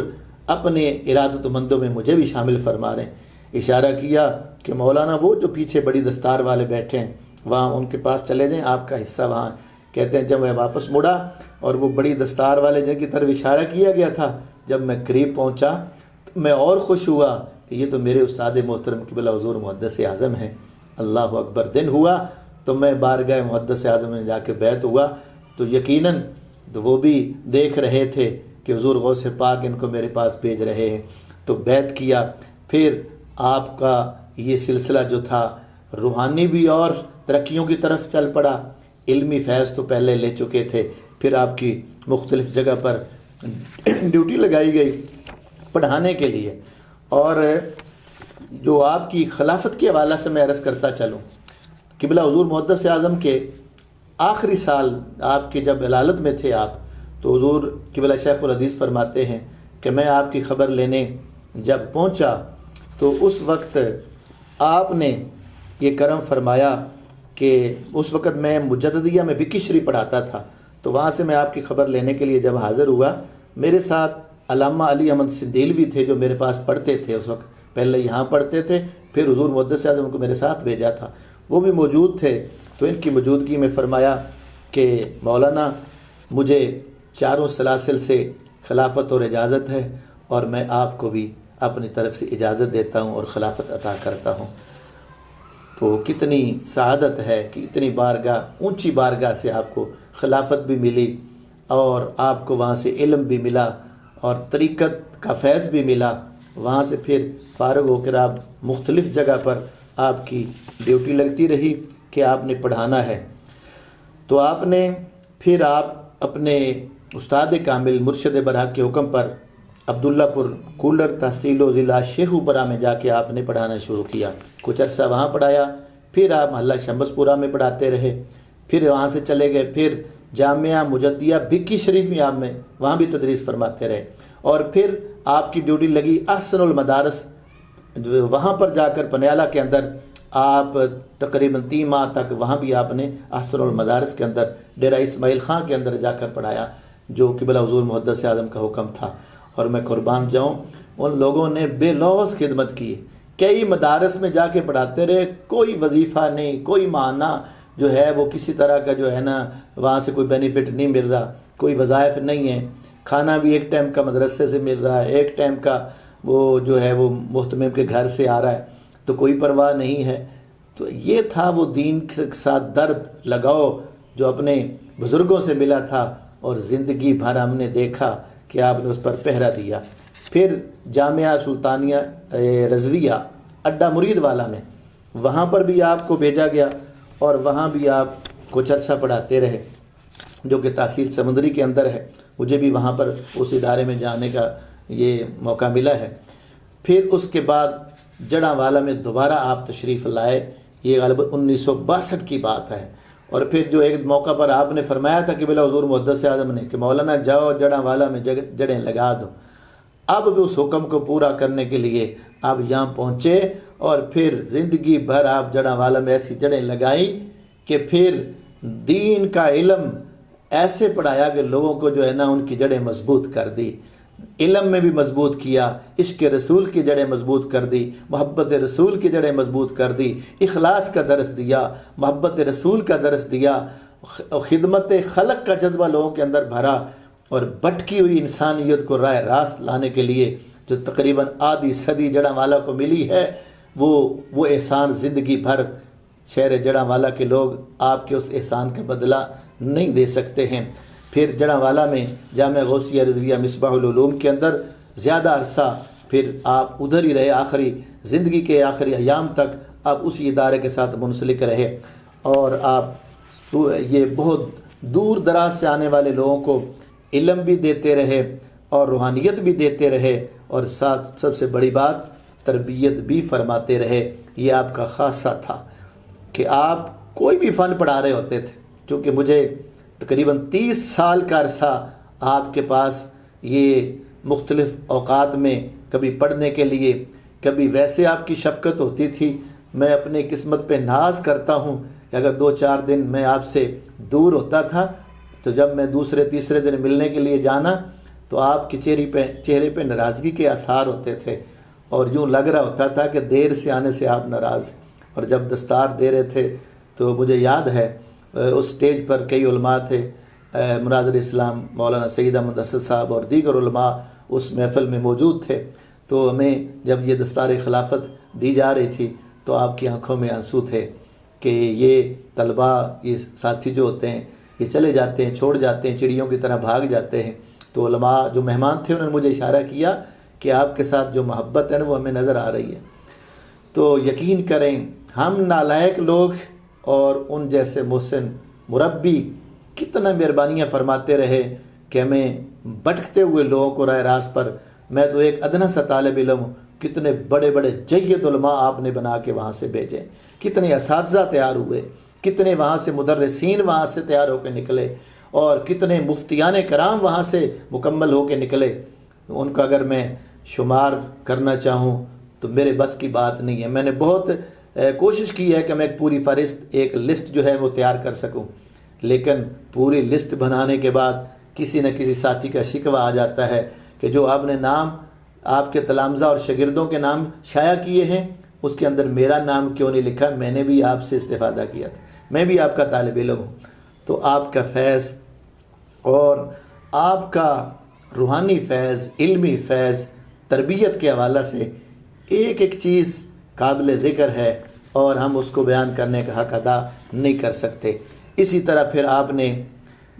اپنے ارادت مندوں میں مجھے بھی شامل فرما رہے ہیں۔ اشارہ کیا کہ مولانا وہ جو پیچھے بڑی دستار والے بیٹھے ہیں وہاں ان کے پاس چلے جائیں، آپ کا حصہ وہاں۔ کہتے ہیں جب میں واپس مڑا اور وہ بڑی دستار والے جن کی طرف اشارہ کیا گیا تھا، جب میں قریب پہنچا تو میں اور خوش ہوا کہ یہ تو میرے استاد محترم قبلہ حضور محدث اعظم ہیں۔ اللہ اکبر۔ دن ہوا تو میں بارگاہ محدث اعظم میں جا کے بیعت ہوا، تو یقیناً تو وہ بھی دیکھ رہے تھے کہ حضور غوث پاک ان کو میرے پاس بھیج رہے ہیں، تو بیعت کیا۔ پھر آپ کا یہ سلسلہ جو تھا روحانی بھی اور ترقیوں کی طرف چل پڑا۔ علمی فیض تو پہلے لے چکے تھے، پھر آپ کی مختلف جگہ پر ڈیوٹی لگائی گئی پڑھانے کے لیے۔ اور جو آپ کی خلافت کے حوالے سے میں عرض کرتا چلوں، قبلہ حضور محدث اعظم کے آخری سال آپ کے جب علالت میں تھے آپ، تو حضور قبلہ شیخ الحدیث فرماتے ہیں کہ میں آپ کی خبر لینے جب پہنچا تو اس وقت آپ نے یہ کرم فرمایا کہ اس وقت میں مجددیہ میں بکشری پڑھاتا تھا، تو وہاں سے میں آپ کی خبر لینے کے لیے جب حاضر ہوا، میرے ساتھ علامہ علی احمد سندیلوی تھے جو میرے پاس پڑھتے تھے اس وقت، پہلے یہاں پڑھتے تھے، پھر حضور محدث اعظم کو میرے ساتھ بھیجا تھا، وہ بھی موجود تھے۔ تو ان کی موجودگی میں فرمایا کہ مولانا مجھے چاروں سلاسل سے خلافت اور اجازت ہے، اور میں آپ کو بھی اپنی طرف سے اجازت دیتا ہوں اور خلافت عطا کرتا ہوں۔ تو کتنی سعادت ہے کہ اتنی بارگاہ، اونچی بارگاہ سے آپ کو خلافت بھی ملی، اور آپ کو وہاں سے علم بھی ملا اور طریقت کا فیض بھی ملا۔ وہاں سے پھر فارغ ہو کر آپ مختلف جگہ پر آپ کی ڈیوٹی لگتی رہی کہ آپ نے پڑھانا ہے۔ تو آپ نے پھر آپ اپنے استاد کامل مرشد برحق کے حکم پر عبداللہ پور کولر تحصیل و ضلع شیخوپورہ میں جا کے آپ نے پڑھانا شروع کیا۔ کچھ عرصہ وہاں پڑھایا، پھر آپ محلہ شمس پورہ میں پڑھاتے رہے، پھر وہاں سے چلے گئے، پھر جامعہ مجدیہ بکی شریف میں آپ میں وہاں بھی تدریس فرماتے رہے، اور پھر آپ کی ڈیوٹی لگی احسن المدارس، وہاں پر جا کر پنیالہ کے اندر آپ تقریباً 3 ماہ تک وہاں بھی آپ نے احسن المدارس کے اندر ڈیرہ اسماعیل خان کے اندر جا کر پڑھایا جو قبلہ حضور محدث اعظم کا حکم تھا۔ اور میں قربان جاؤں، ان لوگوں نے بے لوث خدمت کی، کئی مدارس میں جا کے پڑھاتے رہے، کوئی وظیفہ نہیں، کوئی معنی جو ہے وہ کسی طرح کا جو ہے نا وہاں سے کوئی بینیفٹ نہیں مل رہا، کوئی وظائف نہیں ہے، کھانا بھی ایک ٹائم کا مدرسے سے مل رہا ہے، ایک ٹائم کا وہ جو ہے وہ محتمم کے گھر سے آ رہا ہے، تو کوئی پرواہ نہیں ہے۔ تو یہ تھا وہ دین کے ساتھ درد لگاؤ جو اپنے بزرگوں سے ملا تھا، اور زندگی بھر ہم نے دیکھا کہ آپ نے اس پر پہرا دیا۔ پھر جامعہ سلطانیہ رضویہ اڈا مرید والا میں، وہاں پر بھی آپ کو بھیجا گیا اور وہاں بھی آپ کچھ عرصہ پڑھاتے رہے، جو کہ تحصیل سمندری کے اندر ہے۔ مجھے بھی وہاں پر اس ادارے میں جانے کا یہ موقع ملا ہے۔ پھر اس کے بعد جڑاں میں دوبارہ آپ تشریف لائے، یہ غالباً 1962 کی بات ہے۔ اور پھر جو ایک موقع پر آپ نے فرمایا تھا کہ بلا حضور محدث اعظم نے کہ مولانا جاؤ جڑاں میں جڑیں لگا دو، اب بھی اس حکم کو پورا کرنے کے لیے آپ یہاں پہنچے اور پھر زندگی بھر آپ جڑاں میں ایسی جڑیں لگائی کہ پھر دین کا علم ایسے پڑھایا کہ لوگوں کو جو ہے نا ان کی جڑیں مضبوط کر دی، علم میں بھی مضبوط کیا، عشق رسول کی جڑیں مضبوط کر دی، محبت رسول کی جڑیں مضبوط کر دی، اخلاص کا درس دیا، محبت رسول کا درس دیا، خدمت خلق کا جذبہ لوگوں کے اندر بھرا، اور بھٹکی ہوئی انسانیت کو راہ راست لانے کے لیے جو تقریباً آدھی صدی جڑاں کو ملی ہے، وہ احسان زندگی بھر شہر جڑاں کے لوگ آپ کے اس احسان کا بدلہ نہیں دے سکتے ہیں۔ پھر جڑاں میں جامعہ غوثیہ رضویہ مصباح العلوم کے اندر زیادہ عرصہ پھر آپ ادھر ہی رہے، آخری زندگی کے آخری ایام تک آپ اسی ادارے کے ساتھ منسلک رہے، اور آپ یہ بہت دور دراز سے آنے والے لوگوں کو علم بھی دیتے رہے اور روحانیت بھی دیتے رہے، اور ساتھ سب سے بڑی بات تربیت بھی فرماتے رہے۔ یہ آپ کا خاصہ تھا کہ آپ کوئی بھی فن پڑھا رہے ہوتے تھے، چونکہ مجھے تقریباً 30 سال کا عرصہ آپ کے پاس یہ مختلف اوقات میں کبھی پڑھنے کے لیے، کبھی ویسے آپ کی شفقت ہوتی تھی۔ میں اپنی قسمت پہ ناز کرتا ہوں کہ اگر 2-4 دن میں آپ سے دور ہوتا تھا تو جب میں دوسرے تیسرے دن ملنے کے لیے جانا تو آپ کے چہرے پہ ناراضگی کے آثار ہوتے تھے، اور یوں لگ رہا ہوتا تھا کہ دیر سے آنے سے آپ ناراض ہیں۔ اور جب دستار دے رہے تھے تو مجھے یاد ہے اس سٹیج پر کئی علماء تھے، مناظر اسلام مولانا سید احمد اسد صاحب اور دیگر علماء اس محفل میں موجود تھے، تو ہمیں جب یہ دستار خلافت دی جا رہی تھی تو آپ کی آنکھوں میں آنسو تھے کہ یہ طلباء، یہ ساتھی جو ہوتے ہیں یہ چلے جاتے ہیں، چھوڑ جاتے ہیں، چڑیوں کی طرح بھاگ جاتے ہیں۔ تو علماء جو مہمان تھے انہوں نے مجھے اشارہ کیا کہ آپ کے ساتھ جو محبت ہے نا وہ ہمیں نظر آ رہی ہے۔ تو یقین کریں ہم نالائق لوگ اور ان جیسے محسن مربی کتنا مہربانیاں فرماتے رہے کہ ہمیں بھٹکتے ہوئے لوگوں کو راہ راست پر، میں تو ایک ادنا سا طالب علم ہوں، کتنے بڑے بڑے جید علماء آپ نے بنا کے وہاں سے بھیجے، کتنے اساتذہ تیار ہوئے، کتنے وہاں سے مدرسین وہاں سے تیار ہو کے نکلے، اور کتنے مفتیان کرام وہاں سے مکمل ہو کے نکلے۔ ان کا اگر میں شمار کرنا چاہوں تو میرے بس کی بات نہیں ہے۔ میں نے بہت کوشش کی ہے کہ میں ایک پوری فہرست، ایک لسٹ جو ہے وہ تیار کر سکوں، لیکن پوری لسٹ بنانے کے بعد کسی نہ کسی ساتھی کا شکوہ آ جاتا ہے کہ جو آپ نے نام آپ کے تلامذہ اور شاگردوں کے نام شائع کیے ہیں اس کے اندر میرا نام کیوں نہیں لکھا؟ میں نے بھی آپ سے استفادہ کیا تھا، میں بھی آپ کا طالب علم ہوں۔ تو آپ کا فیض اور آپ کا روحانی فیض، علمی فیض، تربیت کے حوالہ سے ایک ایک چیز قابل ذکر ہے اور ہم اس کو بیان کرنے کا حق ادا نہیں کر سکتے۔ اسی طرح پھر آپ نے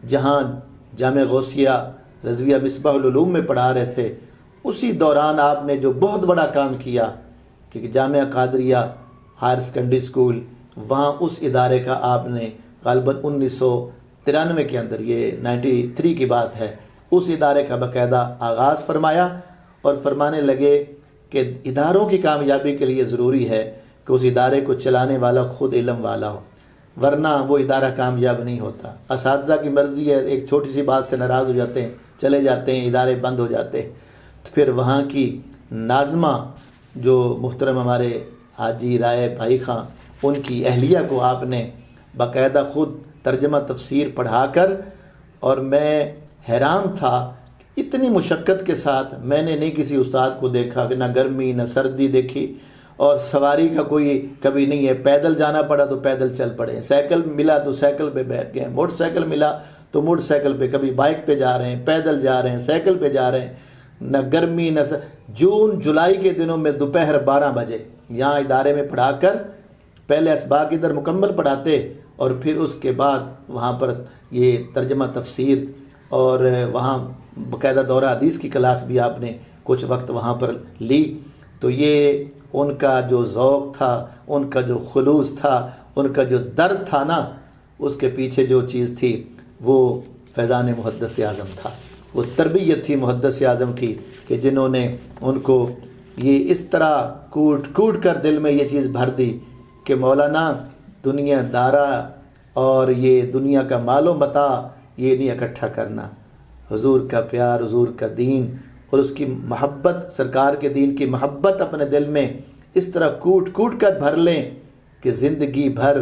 جہاں جامعہ غوثیہ رضویہ مصباح العلوم میں پڑھا رہے تھے، اسی دوران آپ نے جو بہت بڑا کام کیا کہ جامعہ قادریہ ہائر سیکنڈری اسکول، وہاں اس ادارے کا آپ نے غالباً 1993 کے اندر، یہ 93 کی بات ہے، اس ادارے کا باقاعدہ آغاز فرمایا اور فرمانے لگے کہ اداروں کی کامیابی کے لیے ضروری ہے کہ اس ادارے کو چلانے والا خود علم والا ہو، ورنہ وہ ادارہ کامیاب نہیں ہوتا۔ اساتذہ کی مرضی ہے، ایک چھوٹی سی بات سے ناراض ہو جاتے ہیں، چلے جاتے ہیں، ادارے بند ہو جاتے ہیں۔ تو پھر وہاں کی ناظمہ جو محترم ہمارے حاجی رائے بھائی خان، ان کی اہلیہ کو آپ نے باقاعدہ خود ترجمہ تفسیر پڑھا کر، اور میں حیران تھا اتنی مشقت کے ساتھ میں نے نہیں کسی استاد کو دیکھا کہ نہ گرمی نہ سردی دیکھی، اور سواری کا کوئی کبھی نہیں ہے، پیدل جانا پڑا تو پیدل چل پڑے، سائیکل ملا تو سائیکل پہ بیٹھ گئے، موٹر سائیکل ملا تو موٹر سائیکل پہ، کبھی بائک پہ جا رہے ہیں، پیدل جا رہے ہیں، سائیکل پہ جا رہے ہیں، نہ گرمی نہ جون جولائی کے دنوں میں دوپہر 12 بجے یہاں ادارے میں پڑھا کر پہلے اسباق ادھر مکمل پڑھاتے اور پھر اس کے بعد وہاں پر یہ ترجمہ تفسیر اور وہاں باقاعدہ دورہ حدیث کی کلاس بھی آپ نے کچھ وقت وہاں پر لی، تو یہ ان کا جو ذوق تھا، ان کا جو خلوص تھا، ان کا جو درد تھا نا، اس کے پیچھے جو چیز تھی وہ فیضان محدث اعظم تھا، وہ تربیت تھی محدث اعظم کی، کہ جنہوں نے ان کو یہ اس طرح کوٹ کوٹ کر دل میں یہ چیز بھر دی کہ مولانا دنیا دارا اور یہ دنیا کا مال و متاع یہ نہیں اکٹھا کرنا، حضور کا پیار، حضور کا دین اور اس کی محبت، سرکار کے دین کی محبت اپنے دل میں اس طرح کوٹ کوٹ کر بھر لیں کہ زندگی بھر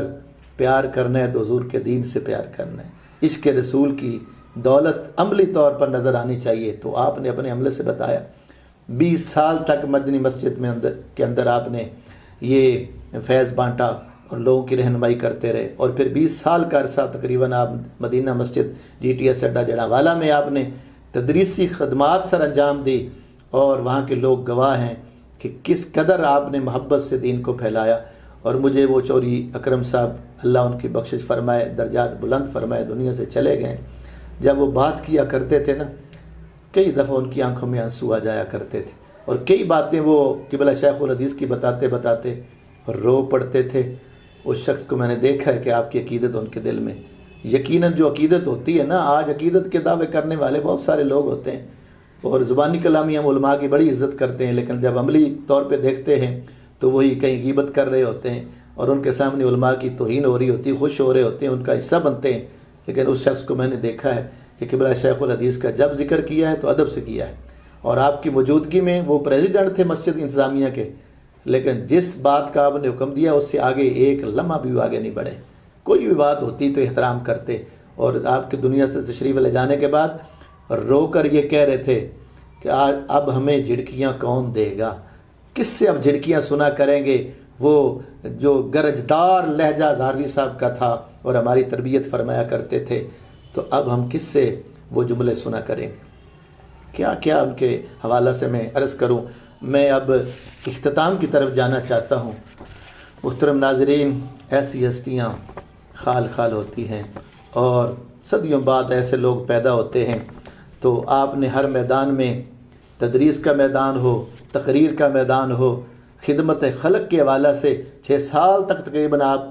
پیار کرنا ہے تو حضور کے دین سے پیار کرنا ہے، عشق رسول کی دولت عملی طور پر نظر آنی چاہیے۔ تو آپ نے اپنے عملے سے بتایا، 20 سال تک مدنی مسجد میں کے اندر آپ نے یہ فیض بانٹا اور لوگوں کی رہنمائی کرتے رہے، اور پھر 20 سال کا عرصہ تقریباً آپ مدینہ مسجد GTS اڈا جڑاوالا میں آپ نے تدریسی خدمات سر انجام دی، اور وہاں کے لوگ گواہ ہیں کہ کس قدر آپ نے محبت سے دین کو پھیلایا۔ اور مجھے وہ چوری اکرم صاحب اللہ ان کی بخشش فرمائے، درجات بلند فرمائے، دنیا سے چلے گئے، جب وہ بات کیا کرتے تھے نا، کئی دفعہ ان کی آنکھوں میں آنسو آ جایا کرتے تھے، اور کئی باتیں وہ قبلہ شیخ الحدیث کی بتاتے بتاتے رو پڑتے تھے۔ اس شخص کو میں نے دیکھا ہے کہ آپ کی عقیدت ان کے دل میں، یقیناً جو عقیدت ہوتی ہے نا، آج عقیدت کے دعوے کرنے والے بہت سارے لوگ ہوتے ہیں، اور زبانی کلامی ہم علماء کی بڑی عزت کرتے ہیں، لیکن جب عملی طور پہ دیکھتے ہیں تو وہی کہیں غیبت کر رہے ہوتے ہیں، اور ان کے سامنے علماء کی توہین ہو رہی ہوتی ہے، خوش ہو رہے ہوتے ہیں، ان کا حصہ بنتے ہیں۔ لیکن اس شخص کو میں نے دیکھا ہے کہ قبلہ شیخ الحدیث کا جب ذکر کیا ہے تو ادب سے کیا ہے، اور آپ کی موجودگی میں وہ پریزیڈنٹ تھے مسجد انتظامیہ کے، لیکن جس بات کا آپ نے حکم دیا اس سے آگے ایک لمحہ بھی آگے نہیں بڑھے، کوئی بھی بات ہوتی تو احترام کرتے، اور آپ کی دنیا سے تشریف لے جانے کے بعد رو کر یہ کہہ رہے تھے کہ اب ہمیں جھڑکیاں کون دے گا، کس سے اب جھڑکیاں سنا کریں گے۔ وہ جو گرجدار لہجہ زاروی صاحب کا تھا اور ہماری تربیت فرمایا کرتے تھے، تو اب ہم کس سے وہ جملے سنا کریں گے، کیا کیا ان کے حوالہ سے میں عرض کروں۔ میں اب اختتام کی طرف جانا چاہتا ہوں۔ محترم ناظرین، ایسی ہستیاں خال خال ہوتی ہیں، اور صدیوں بعد ایسے لوگ پیدا ہوتے ہیں، تو آپ نے ہر میدان میں، تدریس کا میدان ہو، تقریر کا میدان ہو، خدمت خلق کے حوالہ سے 6 سال تک تقریباً آپ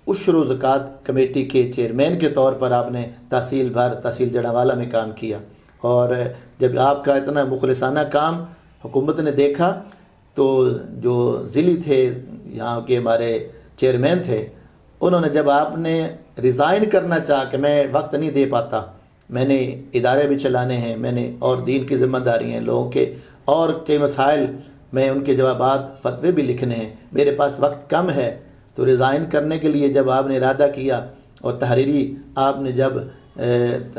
عشر و زکوٰۃ کمیٹی کے چیئرمین کے طور پر آپ نے تحصیل جڑاوالا میں کام کیا، اور جب آپ کا اتنا مخلصانہ کام حکومت نے دیکھا تو جو ضلعی تھے یہاں کے ہمارے چیئرمین تھے، انہوں نے جب آپ نے ریزائن کرنا چاہا کہ میں وقت نہیں دے پاتا، میں نے ادارے بھی چلانے ہیں، میں نے اور دین کی ذمہ داری ہیں لوگوں کے، اور کئی مسائل میں ان کے جوابات فتوے بھی لکھنے ہیں، میرے پاس وقت کم ہے، تو ریزائن کرنے کے لیے جب آپ نے ارادہ کیا اور آپ نے جب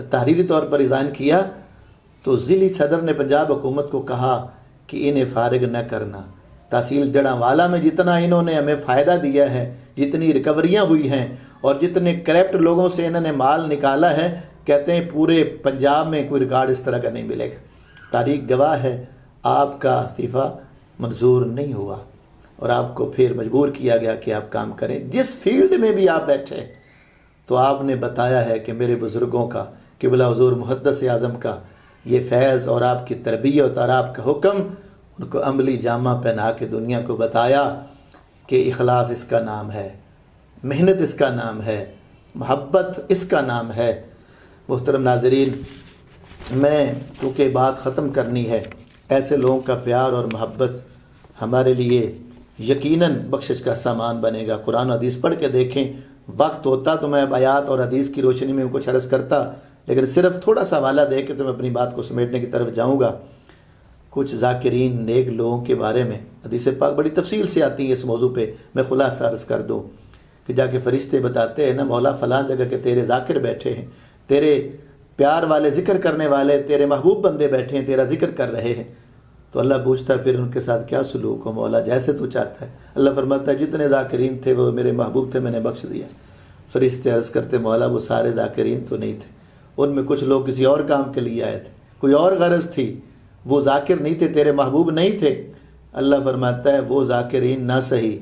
تحریری طور پر ریزائن کیا، تو ضلعی صدر نے پنجاب حکومت کو کہا کہ انہیں فارغ نہ کرنا، تحصیل جڑاوالا میں جتنا انہوں نے ہمیں فائدہ دیا ہے، جتنی ریکوریاں ہوئی ہیں اور جتنے کرپٹ لوگوں سے انہوں نے مال نکالا ہے، کہتے ہیں پورے پنجاب میں کوئی ریکارڈ اس طرح کا نہیں ملے گا۔ تاریخ گواہ ہے، آپ کا استعفیٰ منظور نہیں ہوا، اور آپ کو پھر مجبور کیا گیا کہ آپ کام کریں۔ جس فیلڈ میں بھی آپ بیٹھے تو آپ نے بتایا ہے کہ میرے بزرگوں کا، قبلہ حضور محدث اعظم کا یہ فیض اور آپ کی تربیت اور آپ کا حکم، ان کو عملی جامہ پہنا کے دنیا کو بتایا کہ اخلاص اس کا نام ہے، محنت اس کا نام ہے، محبت اس کا نام ہے۔ محترم ناظرین، میں کیونکہ بات ختم کرنی ہے، ایسے لوگوں کا پیار اور محبت ہمارے لیے یقیناً بخشش کا سامان بنے گا۔ قرآن و حدیث پڑھ کے دیکھیں، وقت ہوتا تو میں آیات اور حدیث کی روشنی میں کچھ عرض کرتا، لیکن صرف تھوڑا سا حوالہ دے کے تو میں اپنی بات کو سمیٹنے کی طرف جاؤں گا۔ کچھ ذاکرین نیک لوگوں کے بارے میں حدیث پاک بڑی تفصیل سے آتی ہے اس موضوع پہ، میں خلاصہ عرض کر دوں کہ جا کے فرشتے بتاتے ہیں نا، مولا فلاں جگہ کے تیرے ذاکر بیٹھے ہیں، تیرے پیار والے ذکر کرنے والے، تیرے محبوب بندے بیٹھے ہیں، تیرا ذکر کر رہے ہیں۔ تو اللہ پوچھتا ہے پھر ان کے ساتھ کیا سلوک ہو مولا، جیسے تو چاہتا ہے۔ اللہ فرماتا ہے جتنے ذاکرین تھے وہ میرے محبوب تھے، میں نے بخش دیا۔ فرشتے عرض کرتے مولا وہ سارے ذاکرین تو نہیں تھے، ان میں کچھ لوگ کسی اور کام کے لیے آئے تھے، کوئی اور غرض تھی، وہ ذاکر نہیں تھے، تیرے محبوب نہیں تھے۔ اللہ فرماتا ہے وہ ذاکرین نہ صحیح،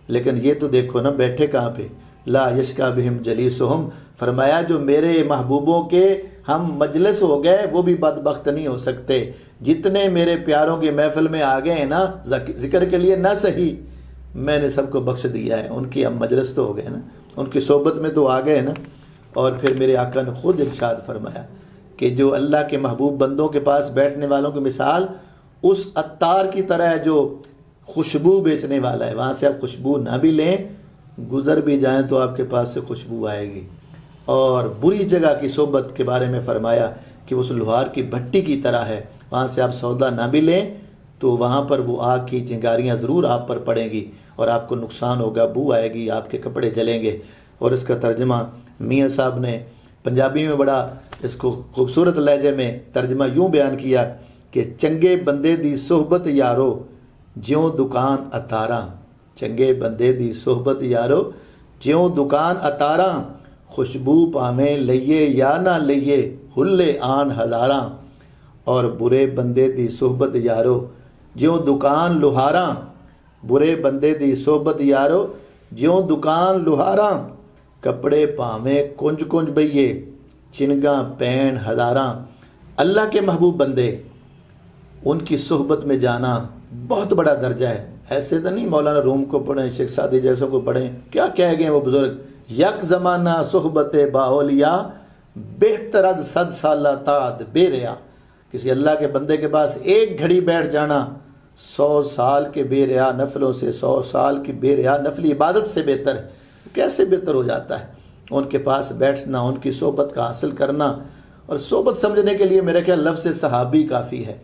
لیکن یہ تو دیکھو نا بیٹھے کہاں پہ، لا یشکا بہم جلیسہم، فرمایا جو میرے محبوبوں کے ہم مجلس ہو گئے وہ بھی بدبخت نہیں ہو سکتے. جتنے میرے پیاروں کی محفل میں آ گئے ہیں نا ذکر کے لیے نہ صحیح، میں نے سب کو بخش دیا ہے. ان کی ہم مجلس تو ہو گئے نا، ان کی صحبت میں تو آ گئے نا. اور پھر میرے آقا نے خود ارشاد فرمایا کہ جو اللہ کے محبوب بندوں کے پاس بیٹھنے والوں کی مثال اس عطار کی طرح ہے جو خوشبو بیچنے والا ہے. وہاں سے آپ خوشبو نہ بھی لیں، گزر بھی جائیں تو آپ کے پاس سے خوشبو آئے گی. اور بری جگہ کی صحبت کے بارے میں فرمایا کہ وہ لوہار کی بھٹی کی طرح ہے. وہاں سے آپ سودا نہ بھی لیں تو وہاں پر وہ آگ کی چنگاریاں ضرور آپ پر پڑیں گی اور آپ کو نقصان ہوگا، بو آئے گی، آپ کے کپڑے جلیں گے. اور اس کا ترجمہ میاں صاحب نے پنجابی میں بڑا اس کو خوبصورت لہجے میں ترجمہ یوں بیان کیا کہ چنگے بندے دی صحبت یارو جیوں دکان اتاراں. چنگے بندے دی صحبت یارو جیوں دکان اتاراں، خوشبو پاویں لئیے یا نہ لئیے ہلے آن ہزاراں. اور برے بندے دی صحبت یارو جیوں دکان لوہاراں، برے بندے دی صحبت یارو جیوں دکان لوہاراں، کپڑے پاویں کنج کنج بئیے چنگاں پین ہزاراں. اللہ کے محبوب بندے، ان کی صحبت میں جانا بہت بڑا درجہ ہے. ایسے تو نہیں مولانا روم کو پڑھیں، شیخ سعدی جیسوں کو پڑھیں، کیا کہہ گئے وہ بزرگ، یک زمانہ صحبت باولیا بہترد صد سالہ تعد بے ریا. کسی اللہ کے بندے کے پاس ایک گھڑی بیٹھ جانا 100 سال کے بے ریا نفلوں سے، 100 سال کی بے ریا نفلی عبادت سے بہتر ہے. کیسے بہتر ہو جاتا ہے؟ ان کے پاس بیٹھنا، ان کی صحبت کا حاصل کرنا. اور صحبت سمجھنے کے لیے میرے خیال لفظ صحابی کافی ہے.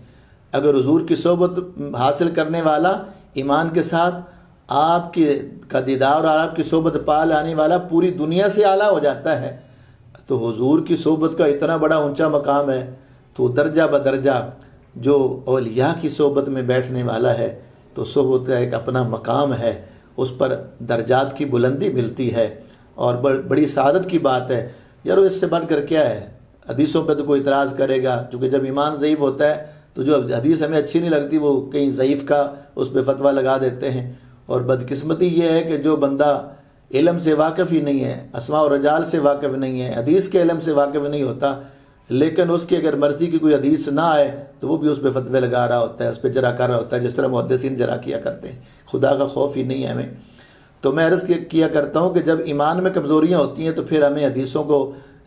اگر حضور کی صحبت حاصل کرنے والا ایمان کے ساتھ آپ کی کا دیدار اور آپ کی صحبت پا لانے والا پوری دنیا سے اعلیٰ ہو جاتا ہے، تو حضور کی صحبت کا اتنا بڑا اونچا مقام ہے. تو درجہ بدرجہ جو اولیاء کی صحبت میں بیٹھنے والا ہے تو صحبت کا ایک اپنا مقام ہے، اس پر درجات کی بلندی ملتی ہے اور بڑی سعادت کی بات ہے. یار اس سے بڑھ کر کیا ہے؟ حدیثوں پہ تو کوئی اعتراض کرے گا، چونکہ جب ایمان ضعیف ہوتا ہے تو جو حدیث ہمیں اچھی نہیں لگتی وہ کہیں ضعیف کا اس پہ فتویٰ لگا دیتے ہیں. اور بدقسمتی یہ ہے کہ جو بندہ علم سے واقف ہی نہیں ہے، اسماء و رجال سے واقف نہیں ہے، حدیث کے علم سے واقف نہیں ہوتا، لیکن اس کی اگر مرضی کی کوئی حدیث نہ آئے تو وہ بھی اس پہ فتوے لگا رہا ہوتا ہے، اس پہ جرح کر رہا ہوتا ہے، جس طرح محدثین جرح کیا کرتے ہیں. خدا کا خوف ہی نہیں ہے ہمیں. تو میں عرض کیا کرتا ہوں کہ جب ایمان میں کمزوریاں ہوتی ہیں تو پھر ہمیں حدیثوں کو،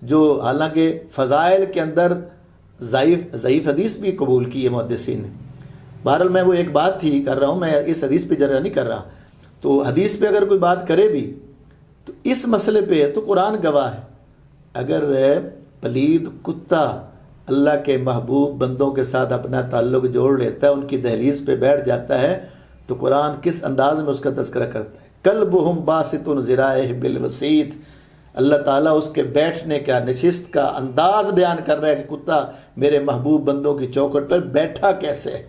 جو حالانکہ فضائل کے اندر ضعیف حدیث بھی قبول کی ہے محدثین نے. بہرحال میں وہ ایک بات تھی کر رہا ہوں، میں اس حدیث پہ جرح نہیں کر رہا. تو حدیث پہ اگر کوئی بات کرے بھی تو اس مسئلے پہ تو قرآن گواہ ہے. اگر پلید کتا اللہ کے محبوب بندوں کے ساتھ اپنا تعلق جوڑ لیتا ہے، ان کی دہلیز پہ بیٹھ جاتا ہے، تو قرآن کس انداز میں اس کا تذکرہ کرتا ہے. کلبہم باسط ذراعہ بالوسیط. اللہ تعالیٰ اس کے بیٹھنے کا، نشست کا انداز بیان کر رہا ہے کہ کتا میرے محبوب بندوں کی چوکھٹ پر بیٹھا کیسے ہے.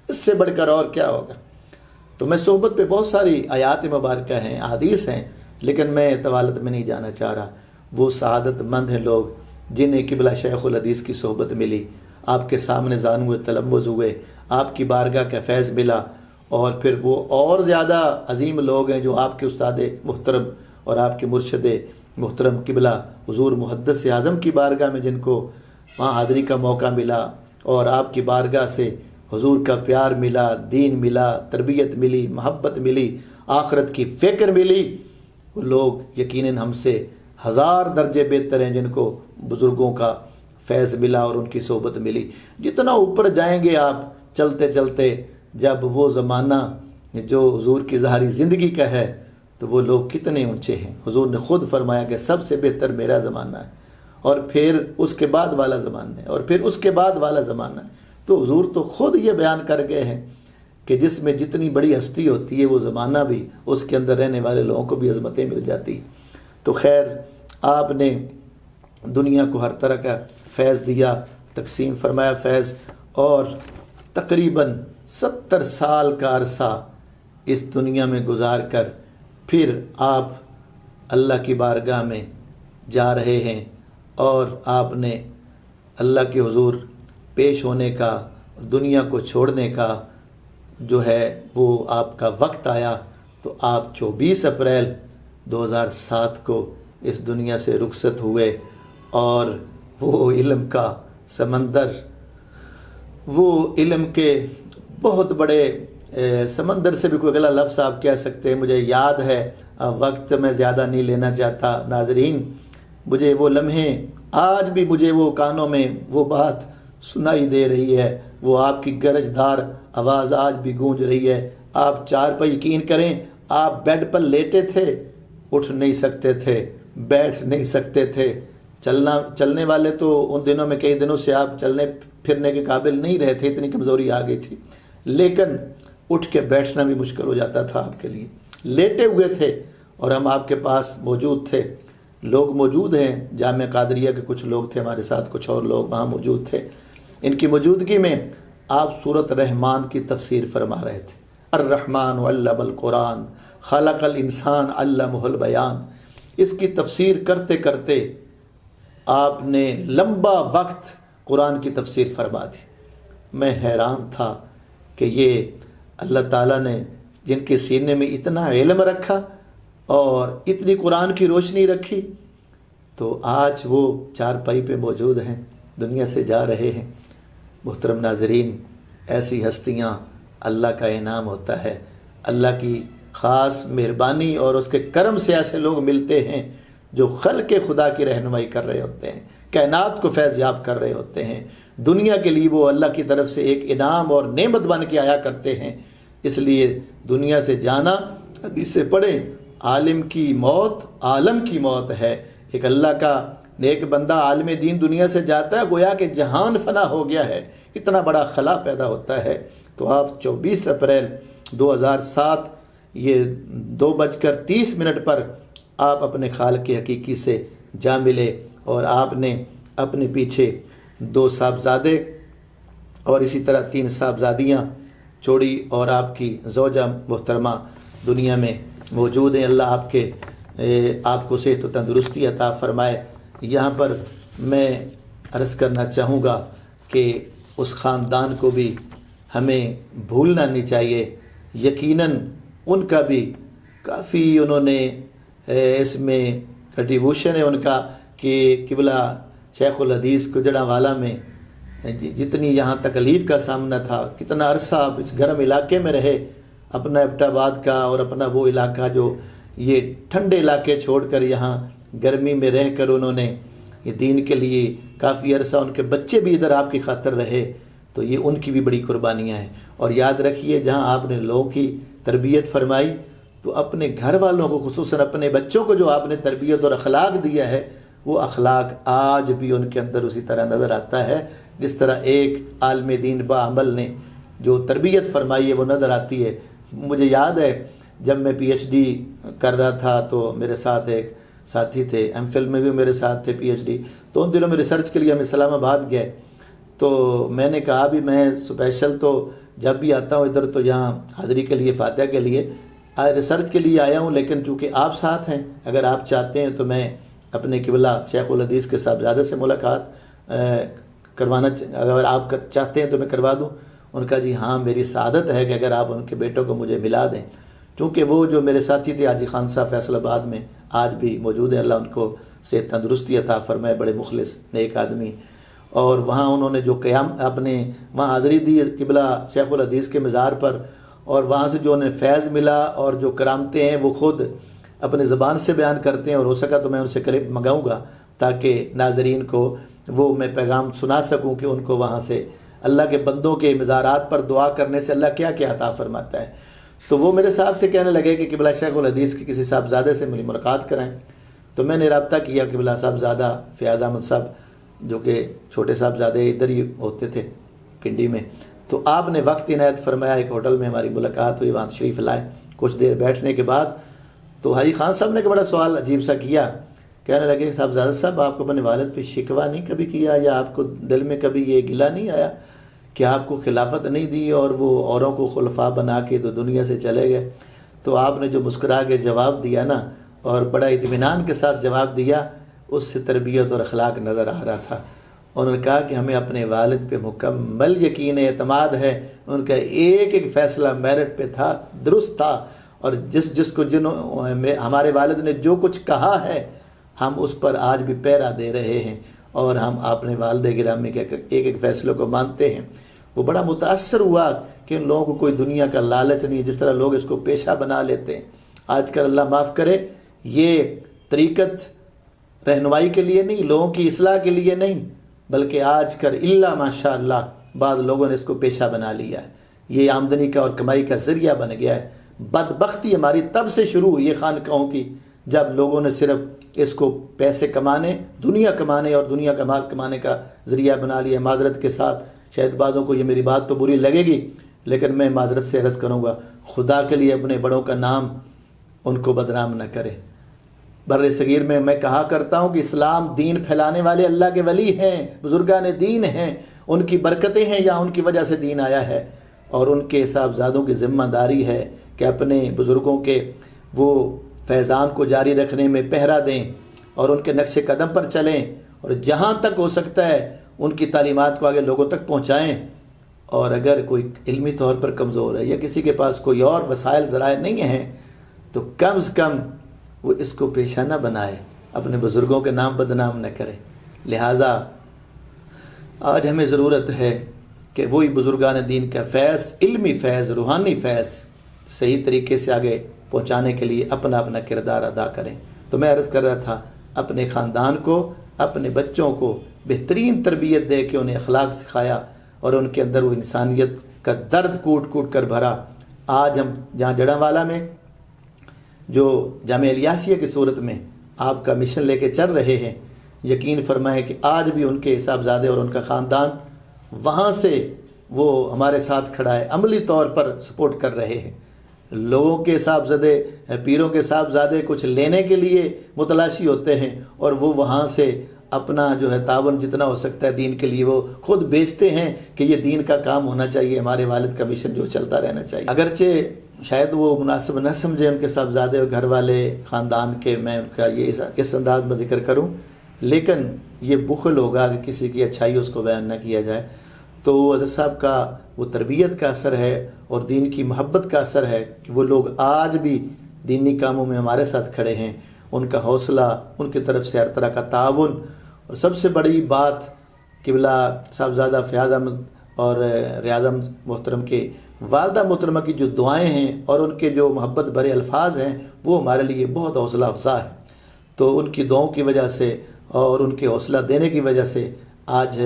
اس سے بڑھ کر اور کیا ہوگا؟ تو میں صحبت پہ بہت ساری آیات مبارکہ ہیں، احادیث ہیں، لیکن میں طوالت میں نہیں جانا چاہ رہا. وہ سعادت مند ہیں لوگ جنہیں قبلہ شیخ الحدیث کی صحبت ملی، آپ کے سامنے زانوئے تلمذ ہوئے، آپ کی بارگاہ کا فیض ملا. اور پھر وہ اور زیادہ عظیم لوگ ہیں جو آپ کے استاد محترم اور آپ کے مرشد محترم قبلہ حضور محدث اعظم کی بارگاہ میں جن کو وہاں حاضری کا موقع ملا اور آپ کی بارگاہ سے حضور کا پیار ملا، دین ملا، تربیت ملی، محبت ملی، آخرت کی فکر ملی. وہ لوگ یقیناً ہم سے 1000 درجے بہتر ہیں جن کو بزرگوں کا فیض ملا اور ان کی صحبت ملی. جتنا اوپر جائیں گے آپ چلتے چلتے، جب وہ زمانہ جو حضور کی ظاہری زندگی کا ہے تو وہ لوگ کتنے اونچے ہیں. حضور نے خود فرمایا کہ سب سے بہتر میرا زمانہ ہے، اور پھر اس کے بعد والا زمانہ ہے، اور پھر اس کے بعد والا زمانہ ہے. تو حضور تو خود یہ بیان کر گئے ہیں کہ جس میں جتنی بڑی ہستی ہوتی ہے وہ زمانہ بھی، اس کے اندر رہنے والے لوگوں کو بھی عظمتیں مل جاتی. تو خیر، آپ نے دنیا کو ہر طرح کا فیض دیا، تقسیم فرمایا فیض، اور تقریباً 70 سال کا عرصہ اس دنیا میں گزار کر پھر آپ اللہ کی بارگاہ میں جا رہے ہیں، اور آپ نے اللہ کے حضور پیش ہونے کا، دنیا کو چھوڑنے کا جو ہے وہ آپ کا وقت آیا. تو آپ 24 اپریل 2007 کو اس دنیا سے رخصت ہوئے، اور وہ علم کا سمندر، وہ علم کے بہت بڑے سمندر سے بھی کوئی اگلا لفظ آپ کہہ سکتے ہیں. مجھے یاد ہے، وقت میں زیادہ نہیں لینا چاہتا ناظرین، مجھے وہ لمحے آج بھی مجھے وہ کانوں میں وہ بات سنائی دے رہی ہے، وہ آپ کی گرجدار آواز آج بھی گونج رہی ہے. آپ چار پر یقین کریں، آپ بیڈ پر لیٹے تھے، اٹھ نہیں سکتے تھے، بیٹھ نہیں سکتے تھے. چلنے والے تو ان دنوں میں کئی دنوں سے آپ چلنے پھرنے کے قابل نہیں رہے تھے، اتنی کمزوری آ گئی تھی، لیکن اٹھ کے بیٹھنا بھی مشکل ہو جاتا تھا آپ کے لیے. لیٹے ہوئے تھے اور ہم آپ کے پاس موجود تھے. لوگ موجود ہیں، جامعہ قادریہ کے کچھ لوگ تھے ہمارے ساتھ، کچھ اور لوگ وہاں موجود تھے. ان کی موجودگی میں آپ سورۃ رحمان کی تفسیر فرما رہے تھے. الرحمن علم القرآن خلق الانسان علمہ البیان. اس کی تفسیر کرتے کرتے آپ نے لمبا وقت قرآن کی تفسیر فرما دی. میں حیران تھا کہ یہ اللہ تعالیٰ نے جن کے سینے میں اتنا علم رکھا اور اتنی قرآن کی روشنی رکھی، تو آج وہ چارپائی پہ موجود ہیں، دنیا سے جا رہے ہیں. محترم ناظرین، ایسی ہستیاں اللہ کا انعام ہوتا ہے. اللہ کی خاص مہربانی اور اس کے کرم سے ایسے لوگ ملتے ہیں جو خلق خدا کی رہنمائی کر رہے ہوتے ہیں، کائنات کو فیض یاب کر رہے ہوتے ہیں. دنیا کے لیے وہ اللہ کی طرف سے ایک انعام اور نعمت بن کے آیا کرتے ہیں. اس لیے دنیا سے جانا، حدیث سے پڑھیں، عالم کی موت عالم کی موت ہے. ایک اللہ کا نیک بندہ عالم دین دنیا سے جاتا ہے، گویا کہ جہان فنا ہو گیا ہے، اتنا بڑا خلا پیدا ہوتا ہے. تو آپ 24 اپریل 2007 یہ 2:30 پر آپ اپنے خالق حقیقی سے جا ملے، اور آپ نے اپنے پیچھے 2 صاحبزادے اور اسی طرح 3 صاحبزادیاں چھوڑی، اور آپ کی زوجہ محترمہ دنیا میں موجود ہیں. اللہ آپ کو صحت و تندرستی عطا فرمائے. یہاں پر میں عرض کرنا چاہوں گا کہ اس خاندان کو بھی ہمیں بھولنا نہیں چاہیے. یقیناً ان کا بھی کافی انہوں نے اس میں کنٹریبیوشن ہے ان کا، کہ قبلہ شیخ الحدیث گجرانوالہ میں جتنی یہاں تکلیف کا سامنا تھا، کتنا عرصہ آپ اس گرم علاقے میں رہے، اپنا ایبٹ آباد کا اور اپنا وہ علاقہ جو یہ ٹھنڈے علاقے چھوڑ کر یہاں گرمی میں رہ کر انہوں نے یہ دین کے لیے کافی عرصہ، ان کے بچے بھی ادھر آپ کی خاطر رہے، تو یہ ان کی بھی بڑی قربانیاں ہیں. اور یاد رکھیے، جہاں آپ نے لوگوں کی تربیت فرمائی، تو اپنے گھر والوں کو، خصوصاً اپنے بچوں کو جو آپ نے تربیت اور اخلاق دیا ہے، وہ اخلاق آج بھی ان کے اندر اسی طرح نظر آتا ہے جس طرح ایک عالم دین با عمل نے جو تربیت فرمائی ہے وہ نظر آتی ہے. مجھے یاد ہے جب میں پی ایچ ڈی کر رہا تھا تو میرے ساتھ ایک ساتھی تھے، ایم فل میں بھی میرے ساتھ تھے پی ایچ ڈی. تو ان دنوں میں ریسرچ کے لیے ہم اسلام آباد گئے، تو میں نے کہا بھی میں اسپیشل تو جب بھی آتا ہوں ادھر تو یہاں حاضری کے لیے، فاتحہ کے لیے، ریسرچ کے لیے آیا ہوں، لیکن چونکہ آپ ساتھ ہیں، اگر آپ چاہتے ہیں تو میں اپنے قبلہ شیخ الحدیث کے صاحبزادے سے ملاقات کروانا، اگر آپ چاہتے ہیں تو میں کروا دوں. ان کا جی ہاں، میری سعادت ہے کہ اگر آپ ان کے بیٹوں کو مجھے ملا دیں. چونکہ وہ جو میرے ساتھی تھے حاجی خان صاحب فیصل آباد میں آج بھی موجود ہیں، اللہ ان کو صحت تندرستی عطا فرمائے، بڑے مخلص نیک آدمی. اور وہاں انہوں نے جو قیام اپنے وہاں حاضری دی قبلہ شیخ الحدیث کے مزار پر، اور وہاں سے جو انہیں فیض ملا اور جو کرامتیں ہیں وہ خود اپنے زبان سے بیان کرتے ہیں، اور ہو سکا تو میں ان سے کلپ منگاؤں گا تاکہ ناظرین کو وہ میں پیغام سنا سکوں کہ ان کو وہاں سے اللہ کے بندوں کے مزارات پر دعا کرنے سے اللہ کیا کیا عطا فرماتا ہے. تو وہ میرے ساتھ تھے، کہنے لگے کہ قبلہ شیخ الحدیث کے کسی صاحبزادے سے میری ملاقات کرائیں. تو میں نے رابطہ کیا قبلہ صاحبزادہ فیاض احمد صاحب، جو کہ چھوٹے صاحبزادے ادھر ہی ہوتے تھے پنڈی میں. تو آپ نے وقت عنایت فرمایا، ایک ہوٹل میں ہماری ملاقات ہوئی، وہاں تشریف لائے. کچھ دیر بیٹھنے کے بعد تو حاجی خان صاحب نے ایک بڑا سوال عجیب سا کیا. کہنے لگے صاحبزادہ صاحب، آپ کو اپنے والد پہ شکوہ نہیں کبھی کیا، یا آپ کو دل میں کبھی یہ گلہ نہیں آیا کہ آپ کو خلافت نہیں دی اور وہ اوروں کو خلفاء بنا کے تو دنیا سے چلے گئے؟ تو آپ نے جو مسکرا کے جواب دیا نا، اور بڑا اطمینان کے ساتھ جواب دیا، اس سے تربیت اور اخلاق نظر آ رہا تھا. انہوں نے کہا کہ ہمیں اپنے والد پہ مکمل یقین اعتماد ہے، ان کا ایک ایک فیصلہ میرٹ پہ تھا، درست تھا، اور جس کو ہمارے والد نے جو کچھ کہا ہے ہم اس پر آج بھی پیرا دے رہے ہیں. اور ہم اپنے والد گرامی کے ایک ایک فیصلوں کو مانتے ہیں۔ وہ بڑا متاثر ہوا کہ ان لوگوں کو کوئی دنیا کا لالچ نہیں ہے، جس طرح لوگ اس کو پیشہ بنا لیتے ہیں۔ آج کل اللہ معاف کرے، یہ طریقت رہنمائی کے لیے نہیں، لوگوں کی اصلاح کے لیے نہیں، بلکہ آج کل اللہ ماشاء اللہ بعض لوگوں نے اس کو پیشہ بنا لیا ہے۔ یہ آمدنی کا اور کمائی کا ذریعہ بن گیا ہے۔ بدبختی ہماری تب سے شروع ہوئی ہے خانقاہوں کی، جب لوگوں نے صرف اس کو پیسے کمانے، دنیا کمانے اور دنیا کا مال کمانے کا ذریعہ بنا لیا۔ معذرت کے ساتھ شاید بعضوں کو یہ میری بات تو بری لگے گی، لیکن میں معذرت سے عرض کروں گا، خدا کے لیے اپنے بڑوں کا نام ان کو بدنام نہ کرے۔ بر صغیر میں کہا کرتا ہوں کہ اسلام دین پھیلانے والے اللہ کے ولی ہیں، بزرگان دین ہیں، ان کی برکتیں ہیں یا ان کی وجہ سے دین آیا ہے، اور ان کے صاحبزادوں کی ذمہ داری ہے کہ اپنے بزرگوں کے وہ فیضان کو جاری رکھنے میں پہرا دیں اور ان کے نقش قدم پر چلیں، اور جہاں تک ہو سکتا ہے ان کی تعلیمات کو آگے لوگوں تک پہنچائیں۔ اور اگر کوئی علمی طور پر کمزور ہے یا کسی کے پاس کوئی اور وسائل ذرائع نہیں ہیں تو کم از کم وہ اس کو پیشہ نہ بنائے، اپنے بزرگوں کے نام بدنام نہ کرے۔ لہٰذا آج ہمیں ضرورت ہے کہ وہی بزرگان دین کا فیض، علمی فیض، روحانی فیض صحیح طریقے سے آگے پہنچانے کے لیے اپنا اپنا کردار ادا کریں۔ تو میں عرض کر رہا تھا، اپنے خاندان کو، اپنے بچوں کو بہترین تربیت دے کے انہیں اخلاق سکھایا اور ان کے اندر وہ انسانیت کا درد کوٹ کوٹ کر بھرا۔ آج ہم جہاں جڑاں میں جو جامعہ الیاسیہ کی صورت میں آپ کا مشن لے کے چل رہے ہیں، یقین فرمائیں کہ آج بھی ان کے صاحبزادے اور ان کا خاندان وہاں سے وہ ہمارے ساتھ کھڑا ہے، عملی طور پر سپورٹ کر رہے ہیں۔ لوگوں کے صاحبزادے، پیروں کے صاحبزادے کچھ لینے کے لیے متلاشی ہوتے ہیں، اور وہ وہاں سے اپنا جو ہے تعاون جتنا ہو سکتا ہے دین کے لیے وہ خود بیچتے ہیں کہ یہ دین کا کام ہونا چاہیے، ہمارے والد کا مشن جو چلتا رہنا چاہیے۔ اگرچہ شاید وہ مناسب نہ سمجھے ان کے صاحبزادے اور گھر والے خاندان کے، میں ان کا یہ اس انداز میں ذکر کروں، لیکن یہ بخل ہوگا کہ کسی کی اچھائی اس کو بیان نہ کیا جائے۔ تو حضرت صاحب کا وہ تربیت کا اثر ہے اور دین کی محبت کا اثر ہے کہ وہ لوگ آج بھی دینی کاموں میں ہمارے ساتھ کھڑے ہیں۔ ان کا حوصلہ، ان کی طرف سے ہر طرح کا تعاون، اور سب سے بڑی بات قبلہ صاحبزادہ فیاض احمد اور ریاض احمد محترم کے والدہ محترمہ کی جو دعائیں ہیں اور ان کے جو محبت بھرے الفاظ ہیں، وہ ہمارے لیے بہت حوصلہ افزا ہے۔ تو ان کی دعاؤں کی وجہ سے اور ان کے حوصلہ دینے کی وجہ سے آج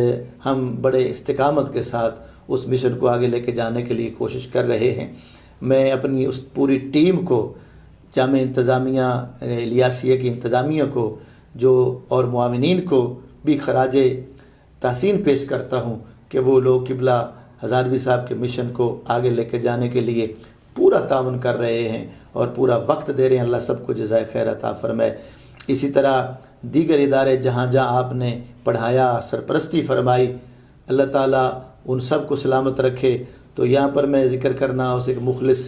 ہم بڑے استقامت کے ساتھ اس مشن کو آگے لے کے جانے کے لیے کوشش کر رہے ہیں۔ میں اپنی اس پوری ٹیم کو، جامع انتظامیہ الیاسیہ کی انتظامیہ کو جو اور معاونین کو بھی خراج تحسین پیش کرتا ہوں کہ وہ لوگ قبلہ ہزاروی صاحب کے مشن کو آگے لے کے جانے کے لیے پورا تعاون کر رہے ہیں اور پورا وقت دے رہے ہیں۔ اللہ سب کو جزائے خیر عطا فرمائے۔ اسی طرح دیگر ادارے جہاں جہاں آپ نے پڑھایا، سرپرستی فرمائی، اللہ تعالیٰ ان سب کو سلامت رکھے۔ تو یہاں پر میں ذکر کرنا اس ایک مخلص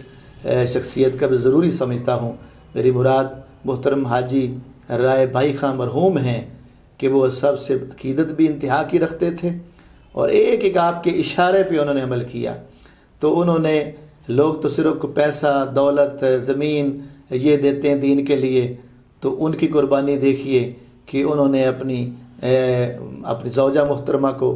شخصیت کا بھی ضروری سمجھتا ہوں۔ میری مراد محترم حاجی رائے بھائی خان مرحوم ہیں کہ وہ سب سے عقیدت بھی انتہا کی رکھتے تھے اور ایک ایک آپ کے اشارے پہ انہوں نے عمل کیا۔ تو انہوں نے، لوگ تو صرف پیسہ، دولت، زمین یہ دیتے ہیں دین کے لیے، تو ان کی قربانی دیکھیے کہ انہوں نے اپنی زوجہ محترمہ کو،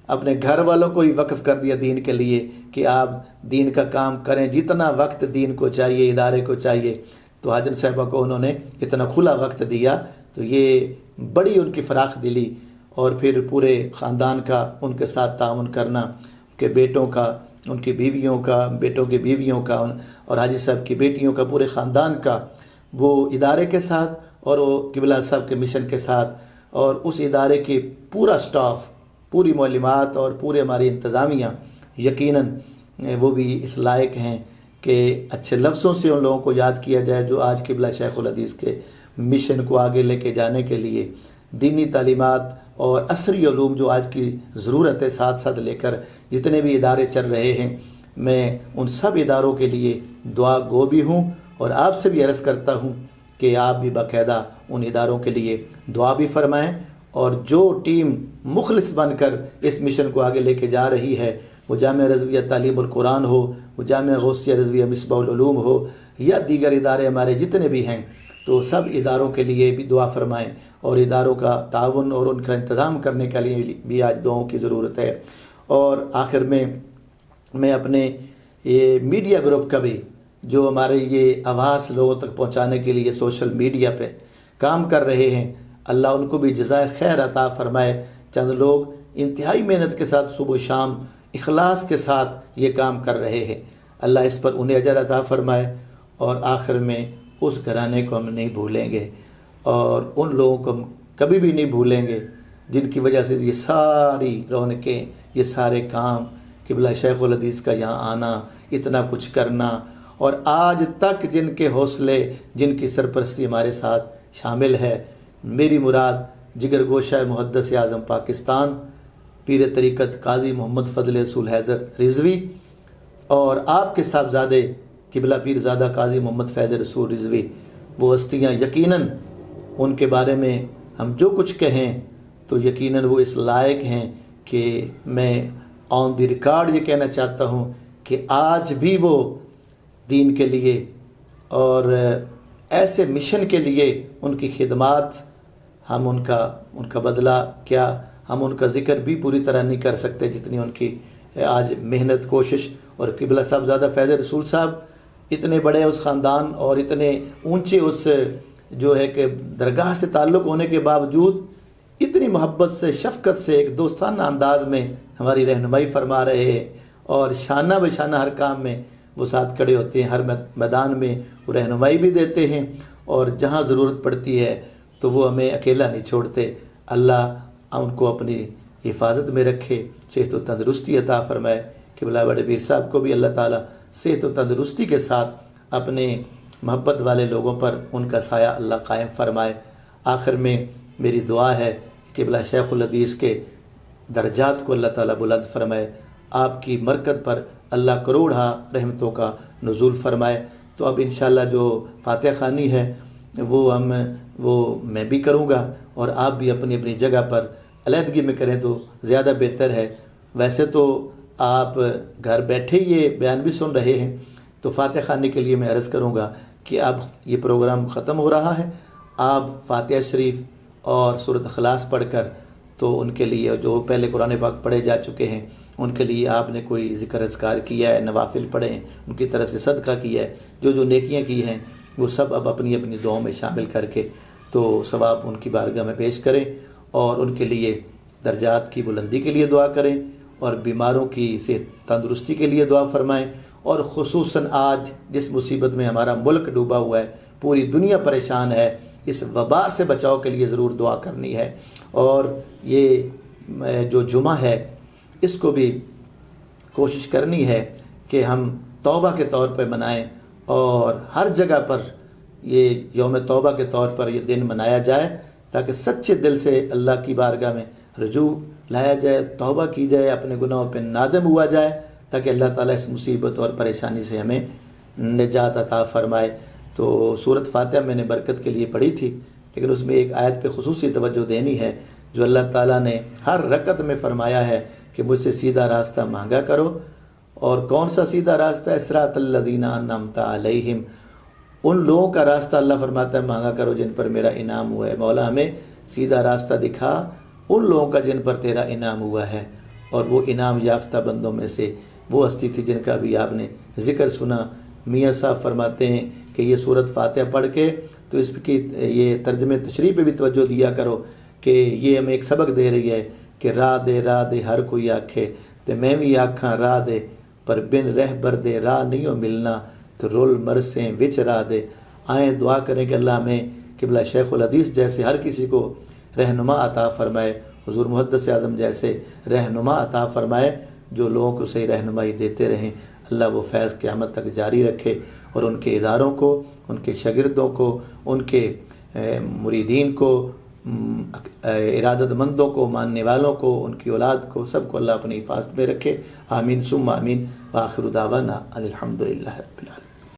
اپنے گھر والوں کو ہی وقف کر دیا دین کے لیے کہ آپ دین کا کام کریں، جتنا وقت دین کو چاہیے، ادارے کو چاہیے۔ تو حاجن صاحبہ کو انہوں نے اتنا کھلا وقت دیا، تو یہ بڑی ان کی فراخ دلی، اور پھر پورے خاندان کا ان کے ساتھ تعاون کرنا، ان کے بیٹوں کا، ان کی بیویوں کا، بیٹوں کی بیویوں کا، اور حاجی صاحب کی بیٹیوں کا، پورے خاندان کا، وہ ادارے کے ساتھ اور وہ قبلہ صاحب کے مشن کے ساتھ، اور اس ادارے کی پورا سٹاف، پوری معلمات اور پورے ہماری انتظامیہ، یقیناً وہ بھی اس لائق ہیں کہ اچھے لفظوں سے ان لوگوں کو یاد کیا جائے جو آج قبلہ شیخ الحدیث کے مشن کو آگے لے کے جانے کے لیے دینی تعلیمات اور عصری علوم جو آج کی ضرورت ہے ساتھ ساتھ لے کر جتنے بھی ادارے چل رہے ہیں، میں ان سب اداروں کے لیے دعا گو بھی ہوں، اور آپ سے بھی عرض کرتا ہوں کہ آپ بھی باقاعدہ ان اداروں کے لیے دعا بھی فرمائیں، اور جو ٹیم مخلص بن کر اس مشن کو آگے لے کے جا رہی ہے، وہ جامعہ رضویہ تعلیم القرآن ہو، وہ جامعہ غوثیہ رضویہ مصباح العلوم ہو، یا دیگر ادارے ہمارے جتنے بھی ہیں، تو سب اداروں کے لیے بھی دعا فرمائیں اور اداروں کا تعاون اور ان کا انتظام کرنے کے لیے بھی آج دعاؤں کی ضرورت ہے۔ اور آخر میں اپنے یہ میڈیا گروپ کا بھی، جو ہمارے یہ آواز لوگوں تک پہنچانے کے لیے سوشل میڈیا پہ کام کر رہے ہیں، اللہ ان کو بھی جزائے خیر عطا فرمائے۔ چند لوگ انتہائی محنت کے ساتھ صبح و شام اخلاص کے ساتھ یہ کام کر رہے ہیں، اللہ اس پر انہیں اجر عطا فرمائے۔ اور آخر میں اس گھرانے کو ہم نہیں بھولیں گے اور ان لوگوں کو ہم کبھی بھی نہیں بھولیں گے جن کی وجہ سے یہ ساری رونقیں، یہ سارے کام، قبلہ شیخ الحدیث کا یہاں آنا، اتنا کچھ کرنا، اور آج تک جن کے حوصلے، جن کی سرپرستی ہمارے ساتھ شامل ہے۔ میری مراد جگر گوشہ محدث اعظم پاکستان پیر طریقت قاضی محمد فضل رسول حیدر رضوی اور آپ کے صاحبزادے قبلہ پیر زادہ قاضی محمد فیض رسول رضوی، وہ ہستیاں یقیناً ان کے بارے میں ہم جو کچھ کہیں تو یقیناً وہ اس لائق ہیں کہ میں آن دی ریکارڈ یہ کہنا چاہتا ہوں کہ آج بھی وہ دین کے لیے اور ایسے مشن کے لیے ان کی خدمات، ہم ان کا بدلہ کیا، ہم ان کا ذکر بھی پوری طرح نہیں کر سکتے جتنی ان کی آج محنت، کوشش۔ اور قبلہ صاحبزادہ فیض رسول صاحب اتنے بڑے اس خاندان اور اتنے اونچے اس جو ہے کہ درگاہ سے تعلق ہونے کے باوجود اتنی محبت سے، شفقت سے، ایک دوستانہ انداز میں ہماری رہنمائی فرما رہے ہیں، اور شانہ بہ شانہ ہر کام میں وہ ساتھ کھڑے ہوتے ہیں، ہر میدان میں وہ رہنمائی بھی دیتے ہیں، اور جہاں ضرورت پڑتی ہے تو وہ ہمیں اکیلا نہیں چھوڑتے۔ اللہ ان کو اپنی حفاظت میں رکھے، صحت و تندرستی عطا فرمائے۔ قبلہ بڑے پیر صاحب کو بھی اللہ تعالیٰ صحت و تندرستی کے ساتھ اپنے محبت والے لوگوں پر ان کا سایہ اللہ قائم فرمائے۔ آخر میں میری دعا ہے کہ قبلہ شیخ الحدیث کے درجات کو اللہ تعالیٰ بلند فرمائے، آپ کی مرکت پر اللہ کروڑا رحمتوں کا نزول فرمائے۔ تو اب انشاءاللہ جو فاتحہ خوانی ہے وہ میں بھی کروں گا، اور آپ بھی اپنی اپنی جگہ پر علیحدگی میں کریں تو زیادہ بہتر ہے۔ ویسے تو آپ گھر بیٹھے یہ بیان بھی سن رہے ہیں، تو فاتحہ خوانی کے لیے میں عرض کروں گا کہ اب یہ پروگرام ختم ہو رہا ہے، آپ فاتحہ شریف اور سورۃ اخلاص پڑھ کر، تو ان کے لیے جو پہلے قرآن پاک پڑھے جا چکے ہیں ان کے لیے آپ نے کوئی ذکر اذکار کیا ہے، نوافل پڑھے ہیں، ان کی طرف سے صدقہ کیا ہے، جو نیکیاں کی ہیں وہ سب اب اپنی اپنی دعاؤں میں شامل کر کے تو ثواب ان کی بارگاہ میں پیش کریں، اور ان کے لیے درجات کی بلندی کے لیے دعا کریں، اور بیماروں کی صحت تندرستی کے لیے دعا فرمائیں، اور خصوصاً آج جس مصیبت میں ہمارا ملک ڈوبا ہوا ہے، پوری دنیا پریشان ہے، اس وبا سے بچاؤ کے لیے ضرور دعا کرنی ہے۔ اور یہ جو جمعہ ہے اس کو بھی کوشش کرنی ہے کہ ہم توبہ کے طور پہ منائیں، اور ہر جگہ پر یہ یوم توبہ کے طور پر یہ دن منایا جائے، تاکہ سچے دل سے اللہ کی بارگاہ میں رجوع لایا جائے، توبہ کی جائے، اپنے گناہوں پہ نادم ہوا جائے، تاکہ اللہ تعالیٰ اس مصیبت اور پریشانی سے ہمیں نجات عطا فرمائے۔ تو سورۃ فاتحہ میں نے برکت کے لیے پڑھی تھی، لیکن اس میں ایک آیت پہ خصوصی توجہ دینی ہے، جو اللہ تعالیٰ نے ہر رکعت میں فرمایا ہے کہ مجھ سے سیدھا راستہ مانگا کرو۔ اور کون سا سیدھا راستہ ہے؟ صراط الذین انعمت علیہم، ان لوگوں کا راستہ اللہ فرماتا ہے مانگا کرو جن پر میرا انعام ہوا ہے۔ مولا ہمیں سیدھا راستہ دکھا ان لوگوں کا جن پر تیرا انعام ہوا ہے، اور وہ انعام یافتہ بندوں میں سے وہ ہستی تھی جن کا بھی آپ نے ذکر سنا۔ میاں صاحب فرماتے ہیں کہ یہ سورۃ فاتحہ پڑھ کے تو اس کی یہ ترجمے تشریح پہ بھی توجہ دیا کرو، کہ یہ ہمیں ایک سبق دے رہی ہے کہ راہ دے ہر کوئی آکھے تے میں بھی آکھاں راہ دے، پر بن رہبر دے راہ نہیں ہو ملنا، تو رول مرسیں وچ راہ دے۔ آئیں دعا کریں کہ اللہ ہمیں قبلہ شیخ الحدیث جیسے ہر کسی کو رہنما عطا فرمائے، حضور محدث اعظم جیسے رہنما عطا فرمائے جو لوگوں کو صحیح رہنمائی دیتے رہیں۔ اللہ وہ فیض قیامت تک جاری رکھے، اور ان کے اداروں کو، ان کے شاگردوں کو، ان کے مریدین کو، ارادت مندوں کو، ماننے والوں کو، ان کی اولاد کو، سب کو اللہ اپنی حفاظت میں رکھے۔ آمین ثم آمین، وآخر دعوانا ان الحمد للہ رب العالمین۔